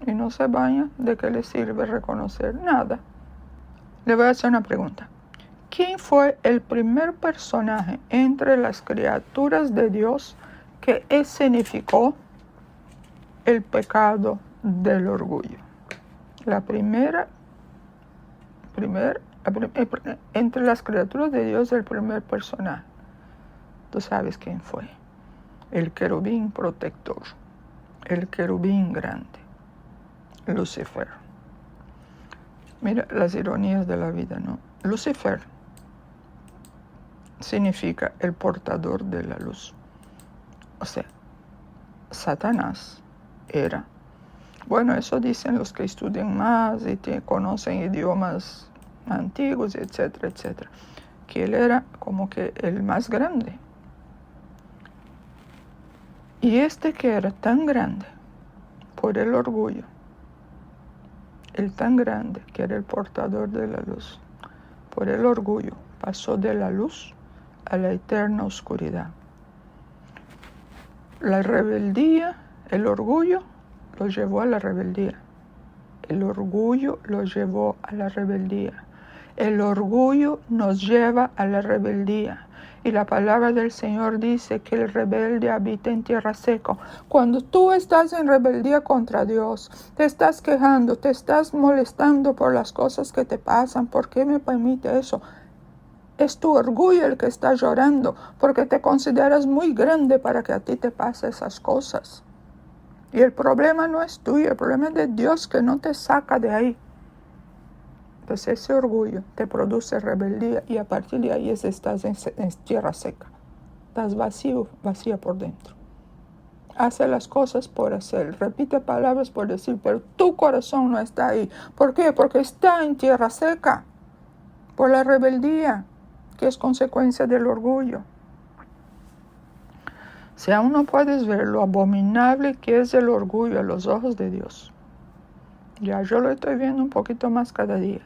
y no se baña, ¿de qué le sirve reconocer? Nada. Le voy a hacer una pregunta. ¿Quién fue el primer personaje entre las criaturas de Dios que escenificó el pecado del orgullo? Entre las criaturas de Dios, el primer personaje. Tú sabes quién fue. El querubín protector. El querubín grande. Lucifer. Mira las ironías de la vida, ¿no? Lucifer significa el portador de la luz. O sea, Satanás era. Bueno, eso dicen los que estudian más y conocen idiomas antiguos, etcétera, etcétera. Que él era como que el más grande. Y que era tan grande por el orgullo, el tan grande que era el portador de la luz, por el orgullo pasó de la luz a la eterna oscuridad. La rebeldía, el orgullo, lo llevó a la rebeldía. El orgullo lo llevó a la rebeldía. El orgullo nos lleva a la rebeldía. Y la palabra del Señor dice que el rebelde habita en tierra seca. Cuando tú estás en rebeldía contra Dios, te estás quejando, te estás molestando por las cosas que te pasan. ¿Por qué me permite eso? Es tu orgullo el que está llorando, porque te consideras muy grande para que a ti te pasen esas cosas. Y el problema no es tuyo, el problema es de Dios que no te saca de ahí. Entonces ese orgullo te produce rebeldía y a partir de ahí estás en tierra seca. Estás vacía por dentro. Hace las cosas por hacer, repite palabras por decir, pero tu corazón no está ahí. ¿Por qué? Porque está en tierra seca, por la rebeldía, que es consecuencia del orgullo. Si aún no puedes ver lo abominable que es el orgullo a los ojos de Dios, ya yo lo estoy viendo un poquito más cada día,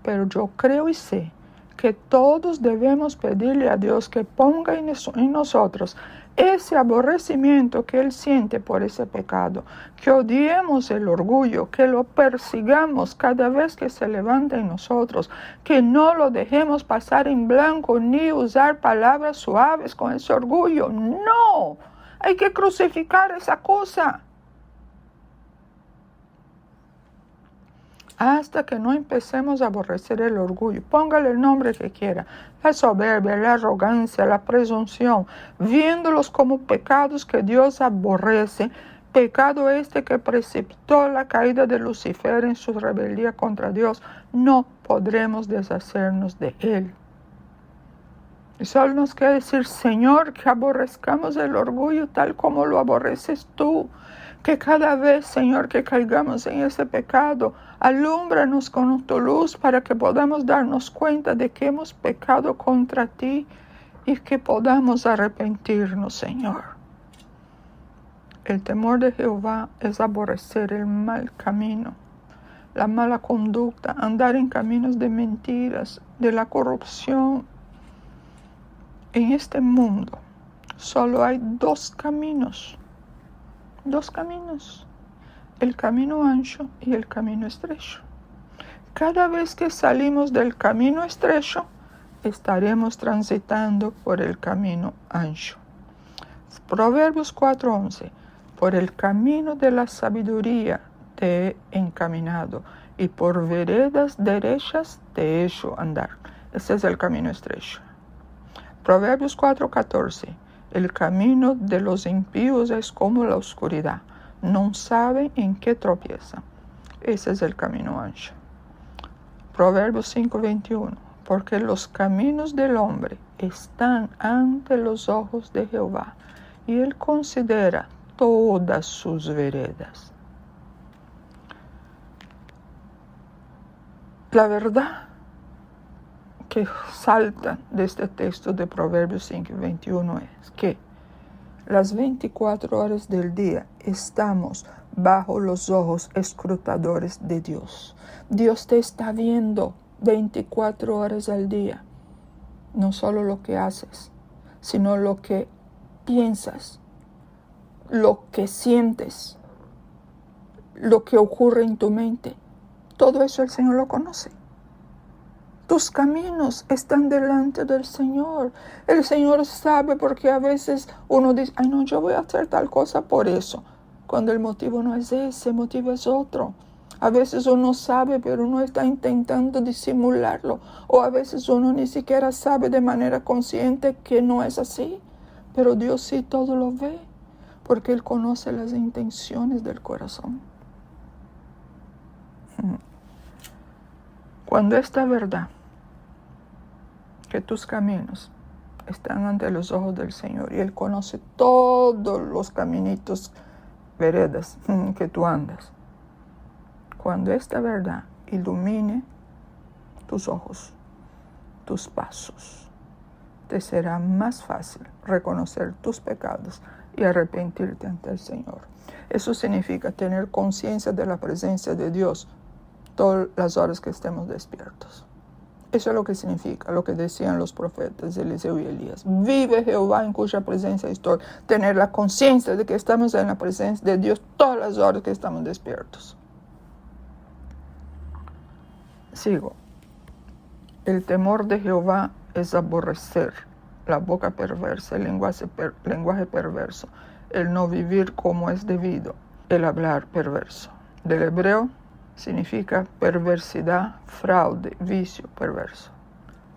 pero yo creo y sé que todos debemos pedirle a Dios que ponga en nosotros ese aborrecimiento que Él siente por ese pecado, que odiemos el orgullo, que lo persigamos cada vez que se levanta en nosotros, que no lo dejemos pasar en blanco ni usar palabras suaves con ese orgullo. No, hay que crucificar esa cosa. Hasta que no empecemos a aborrecer el orgullo, póngale el nombre que quiera, la soberbia, la arrogancia, la presunción, viéndolos como pecados que Dios aborrece, pecado que precipitó la caída de Lucifer en su rebeldía contra Dios, no podremos deshacernos de él. Y solo nos queda decir, Señor, que aborrezcamos el orgullo tal como lo aborreces tú. Que cada vez, Señor, que caigamos en ese pecado, alúmbranos con tu luz para que podamos darnos cuenta de que hemos pecado contra ti y que podamos arrepentirnos, Señor. El temor de Jehová es aborrecer el mal camino, la mala conducta, andar en caminos de mentiras, de la corrupción. En este mundo solo hay dos caminos, el camino ancho y el camino estrecho. Cada vez que salimos del camino estrecho, estaremos transitando por el camino ancho. Proverbios 4:11. Por el camino de la sabiduría te he encaminado, y por veredas derechas te he hecho andar. Ese es el camino estrecho. Proverbios 4:14. El camino de los impíos es como la oscuridad. No saben en qué tropiezan. Ese es el camino ancho. Proverbios 5:21. Porque los caminos del hombre están ante los ojos de Jehová, y él considera todas sus veredas. La verdad que salta de este texto de Proverbios 5:21 es que las 24 horas del día estamos bajo los ojos escrutadores de Dios. Dios te está viendo 24 horas al día. No solo lo que haces, sino lo que piensas, lo que sientes, lo que ocurre en tu mente. Todo eso el Señor lo conoce. Tus caminos están delante del Señor. El Señor sabe, porque a veces uno dice, ay no, yo voy a hacer tal cosa por eso, cuando el motivo no es ese, el motivo es otro. A veces uno sabe, pero uno está intentando disimularlo. O a veces uno ni siquiera sabe de manera consciente que no es así. Pero Dios sí todo lo ve, porque Él conoce las intenciones del corazón. Cuando esta verdad, que tus caminos están ante los ojos del Señor, y Él conoce todos los caminitos, veredas que tú andas. Cuando esta verdad ilumine tus ojos, tus pasos, te será más fácil reconocer tus pecados y arrepentirte ante el Señor. Eso significa tener conciencia de la presencia de Dios todas las horas que estemos despiertos. Eso es lo que significa, lo que decían los profetas Eliseo y Elías. Vive Jehová en cuya presencia estoy. Tener la conciencia de que estamos en la presencia de Dios todas las horas que estamos despiertos. Sigo. El temor de Jehová es aborrecer la boca perversa, el lenguaje perverso, el no vivir como es debido, el hablar perverso. Del hebreo significa perversidad, fraude, vicio perverso.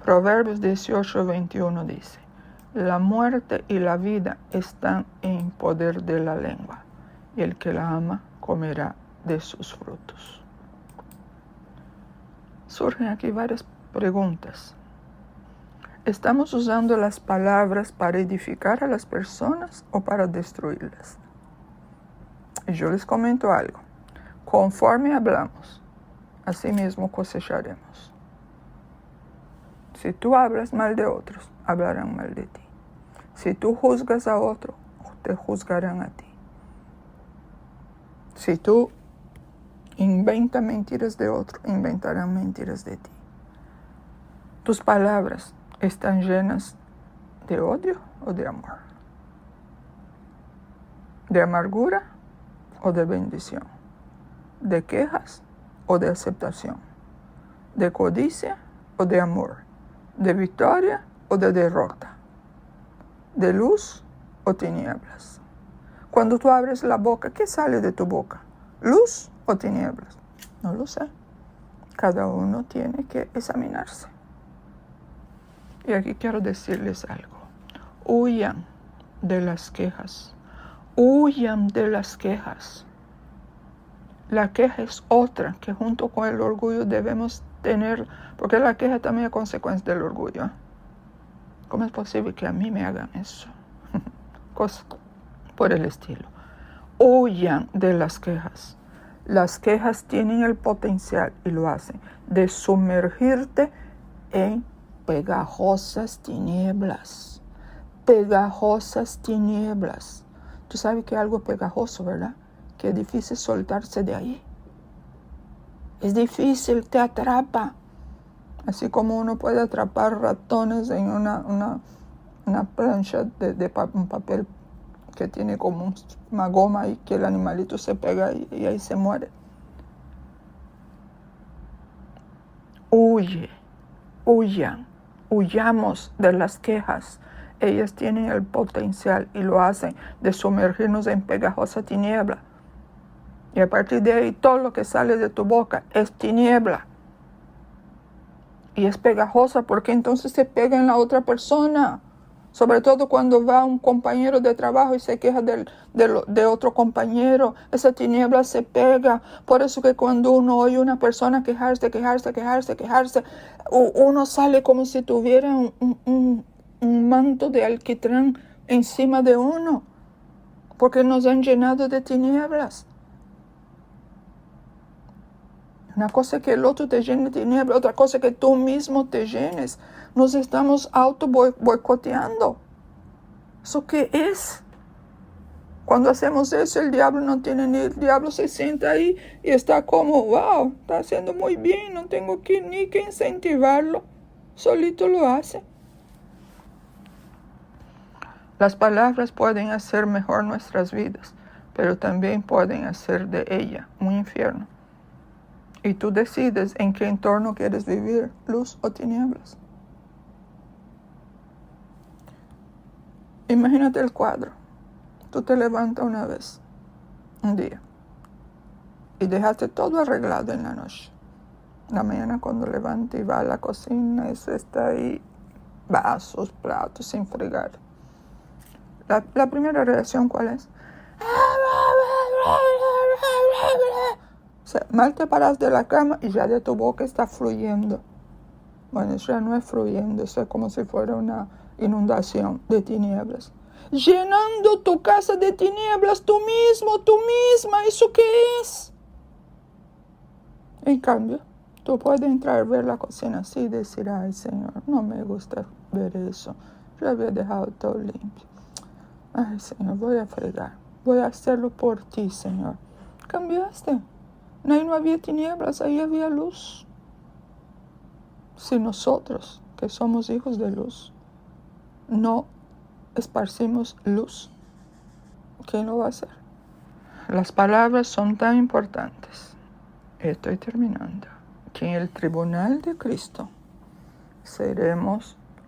Proverbios 18:21 dice, la muerte y la vida están en poder de la lengua, y el que la ama comerá de sus frutos. Surgen aquí varias preguntas. ¿Estamos usando las palabras para edificar a las personas o para destruirlas? Y yo les comento algo. Conforme hablamos, así mismo cosecharemos. Si tú hablas mal de otros, hablarán mal de ti. Si tú juzgas a otro, te juzgarán a ti. Si tú inventas mentiras de otro, inventarán mentiras de ti. Tus palabras están llenas de odio o de amor, de amargura o de bendición, de quejas o de aceptación, de codicia o de amor, de victoria o de derrota, de luz o tinieblas. Cuando tú abres la boca, ¿qué sale de tu boca? ¿Luz o tinieblas? No lo sé. Cada uno tiene que examinarse. Y aquí quiero decirles algo. Huyan de las quejas. Huyan de las quejas. La queja es otra que junto con el orgullo debemos tener, porque la queja también es consecuencia del orgullo. ¿Cómo es posible que a mí me hagan eso? Cosas por el estilo. Huyan de las quejas. Las quejas tienen el potencial, y lo hacen, de sumergirte en pegajosas tinieblas. Pegajosas tinieblas. Tú sabes que es algo pegajoso, ¿verdad? Que es difícil soltarse de ahí. Es difícil, te atrapa. Así como uno puede atrapar ratones en una plancha de un papel que tiene como una goma y que el animalito se pega y ahí se muere. Huyamos de las quejas. Ellas tienen el potencial y lo hacen de sumergirnos en pegajosa tiniebla. Y a partir de ahí todo lo que sale de tu boca es tiniebla. Y es pegajosa porque entonces se pega en la otra persona. Sobre todo cuando va un compañero de trabajo y se queja de otro compañero. Esa tiniebla se pega. Por eso que cuando uno oye a una persona quejarse, uno sale como si tuviera un manto de alquitrán encima de uno. Porque nos han llenado de tinieblas. Una cosa que el otro te llene de tinieblas, otra cosa que tú mismo te llenes. Nos estamos auto-boicoteando. ¿Eso qué es? Cuando hacemos eso, el diablo no tiene ni... El diablo se sienta ahí y está como, wow, está haciendo muy bien, no tengo ni que incentivarlo. Solito lo hace. Las palabras pueden hacer mejor nuestras vidas, pero también pueden hacer de ella un infierno. Y tú decides en qué entorno quieres vivir, luz o tinieblas. Imagínate el cuadro. Tú te levantas una vez, un día, y dejaste todo arreglado en la noche. La mañana cuando levantas y vas a la cocina, eso está ahí, vasos, platos, sin fregar. La primera reacción, ¿cuál es? O sea, mal te paras de la cama y ya de tu boca está fluyendo. Bueno, eso ya no es fluyendo, eso es como si fuera una inundación de tinieblas. Llenando tu casa de tinieblas, tú mismo, tú misma, ¿eso qué es? En cambio, tú puedes entrar, ver la cocina así y decir, ay Señor, no me gusta ver eso. Yo había dejado todo limpio. Ay Señor, voy a fregar, voy a hacerlo por ti, Señor. Cambiaste. Ahí no había tinieblas, ahí había luz. Si nosotros, que somos hijos de luz, no esparcimos luz, ¿quién lo va a hacer? Las palabras son tan importantes, estoy terminando, que en el tribunal de Cristo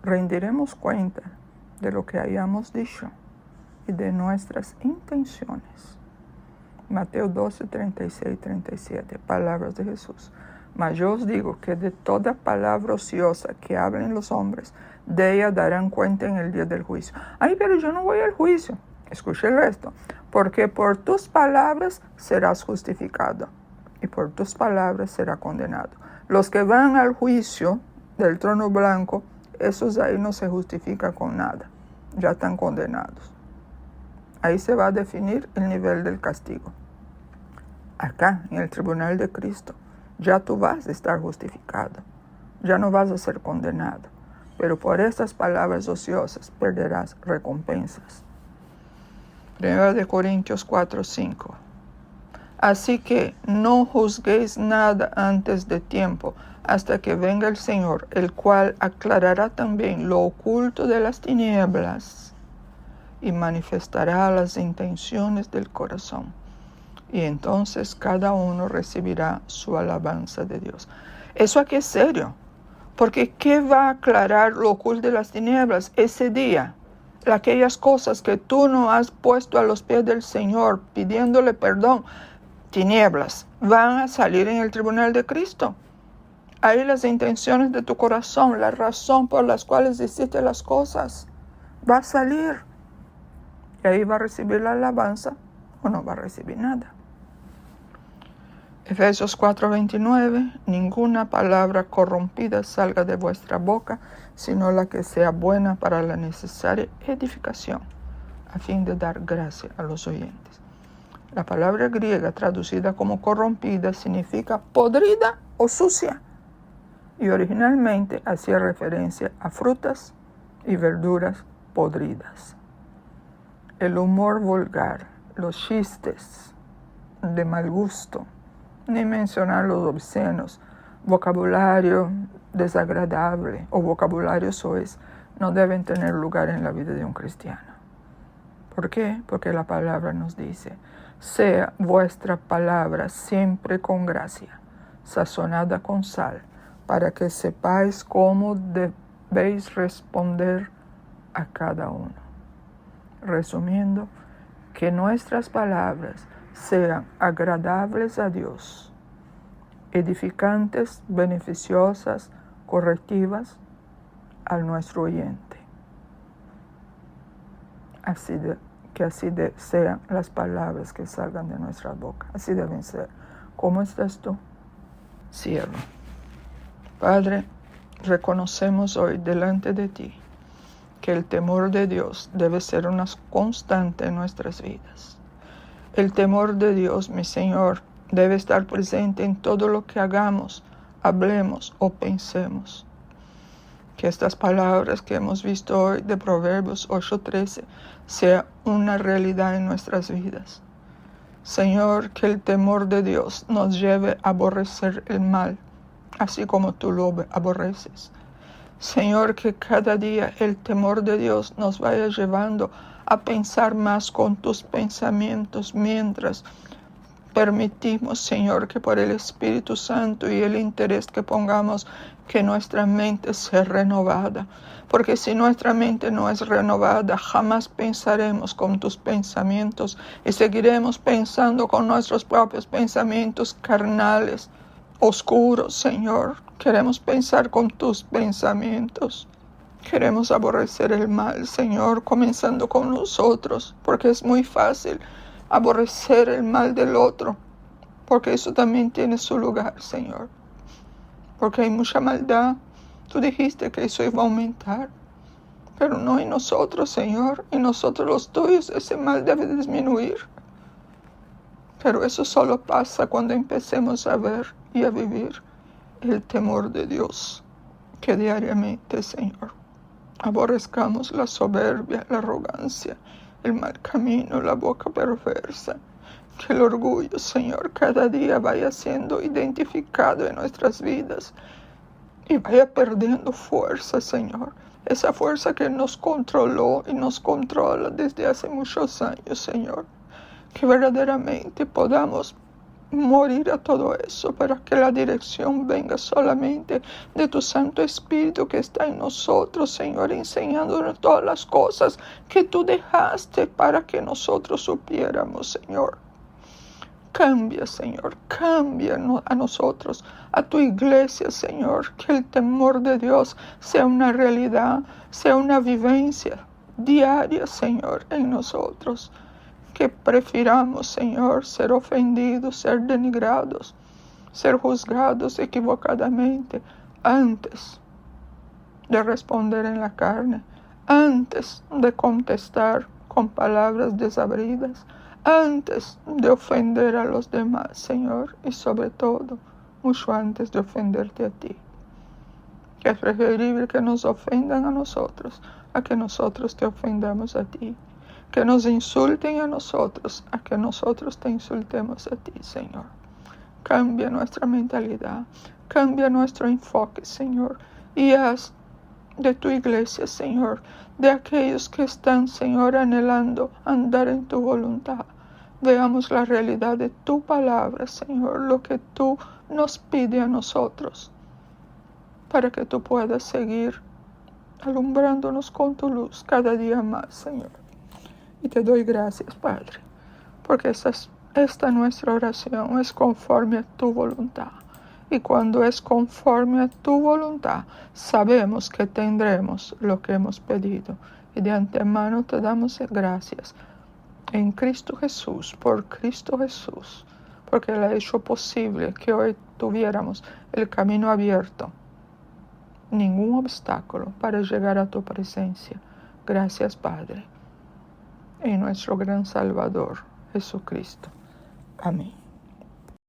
rendiremos cuenta de lo que hayamos dicho y de nuestras intenciones. Mateo 12, 36 y 37, palabras de Jesús. Mas yo os digo que de toda palabra ociosa que hablen los hombres, de ella darán cuenta en el día del juicio. Ay, pero yo no voy al juicio. Escuche el resto. Porque por tus palabras serás justificado, y por tus palabras serás condenado. Los que van al juicio del trono blanco, esos ahí no se justifican con nada. Ya están condenados. Ahí se va a definir el nivel del castigo. Acá, en el tribunal de Cristo, ya tú vas a estar justificado. Ya no vas a ser condenado. Pero por estas palabras ociosas perderás recompensas. 1 Corintios 4, 5. Así que no juzguéis nada antes de tiempo, hasta que venga el Señor, el cual aclarará también lo oculto de las tinieblas y manifestará las intenciones del corazón. Y entonces cada uno recibirá su alabanza de Dios. Eso aquí es serio, porque ¿qué va a aclarar lo oculto de las tinieblas ese día? Aquellas cosas que tú no has puesto a los pies del Señor pidiéndole perdón, tinieblas, van a salir en el tribunal de Cristo. Ahí las intenciones de tu corazón, la razón por las cuales hiciste las cosas, va a salir. Y ahí va a recibir la alabanza o no va a recibir nada. Efesios 4:29, ninguna palabra corrompida salga de vuestra boca, sino la que sea buena para la necesaria edificación, a fin de dar gracia a los oyentes. La palabra griega traducida como corrompida significa podrida o sucia, y originalmente hacía referencia a frutas y verduras podridas. el humor vulgar, los chistes de mal gusto, ni mencionar los obscenos, vocabulario desagradable o vocabulario soez, no deben tener lugar en la vida de un cristiano. ¿Por qué? Porque la palabra nos dice, sea vuestra palabra siempre con gracia, sazonada con sal, para que sepáis cómo debéis responder a cada uno. Resumiendo, que nuestras palabras sean agradables a Dios, edificantes, beneficiosas, correctivas a nuestro oyente. Que así sean las palabras que salgan de nuestra boca. Así deben ser. ¿Cómo estás tú? Cierro. Padre, reconocemos hoy delante de ti que el temor de Dios debe ser una constante en nuestras vidas. El temor de Dios, mi Señor, debe estar presente en todo lo que hagamos, hablemos o pensemos. Que estas palabras que hemos visto hoy de Proverbios 8:13 sea una realidad en nuestras vidas. Señor, que el temor de Dios nos lleve a aborrecer el mal, así como tú lo aborreces. Señor, que cada día el temor de Dios nos vaya llevando a pensar más con tus pensamientos mientras permitimos, Señor, que por el Espíritu Santo y el interés que pongamos, que nuestra mente sea renovada. Porque si nuestra mente no es renovada, jamás pensaremos con tus pensamientos y seguiremos pensando con nuestros propios pensamientos carnales, oscuros, Señor. Queremos pensar con tus pensamientos. Queremos aborrecer el mal, Señor, comenzando con nosotros, porque es muy fácil aborrecer el mal del otro, porque eso también tiene su lugar, Señor. Porque hay mucha maldad. Tú dijiste que eso iba a aumentar, pero no en nosotros, Señor. En nosotros los tuyos ese mal debe disminuir. Pero eso solo pasa cuando empecemos a ver y a vivir el temor de Dios, que diariamente, Señor, aborrezcamos la soberbia, la arrogancia, el mal camino, la boca perversa. Que el orgullo, Señor, cada día vaya siendo identificado en nuestras vidas y vaya perdiendo fuerza, Señor. Esa fuerza que nos controló y nos controla desde hace muchos años, Señor. Que verdaderamente podamos morir a todo eso para que la dirección venga solamente de tu Santo Espíritu que está en nosotros, Señor, enseñándonos todas las cosas que tú dejaste para que nosotros supiéramos, Señor. Cambia, Señor, cambia a nosotros, a tu iglesia, Señor, que el temor de Dios sea una realidad, sea una vivencia diaria, Señor, en nosotros. Que prefiramos, Señor, ser ofendidos, ser denigrados, ser juzgados equivocadamente antes de responder en la carne, antes de contestar con palabras desabridas, antes de ofender a los demás, Señor, y sobre todo, mucho antes de ofenderte a ti. Que es preferible que nos ofendan a nosotros, a que nosotros te ofendamos a ti. Que nos insulten a nosotros, a que nosotros te insultemos a ti, Señor. Cambia nuestra mentalidad, cambia nuestro enfoque, Señor, y haz de tu iglesia, Señor, de aquellos que están, Señor, anhelando andar en tu voluntad. Veamos la realidad de tu palabra, Señor, lo que tú nos pides a nosotros, para que tú puedas seguir alumbrándonos con tu luz cada día más, Señor. Y te doy gracias, Padre, porque esta nuestra oración es conforme a tu voluntad. Y cuando es conforme a tu voluntad, sabemos que tendremos lo que hemos pedido. Y de antemano te damos gracias en Cristo Jesús, por Cristo Jesús, porque Él ha hecho posible que hoy tuviéramos el camino abierto, ningún obstáculo para llegar a tu presencia. Gracias, Padre, en nuestro gran Salvador, Jesucristo. Amén.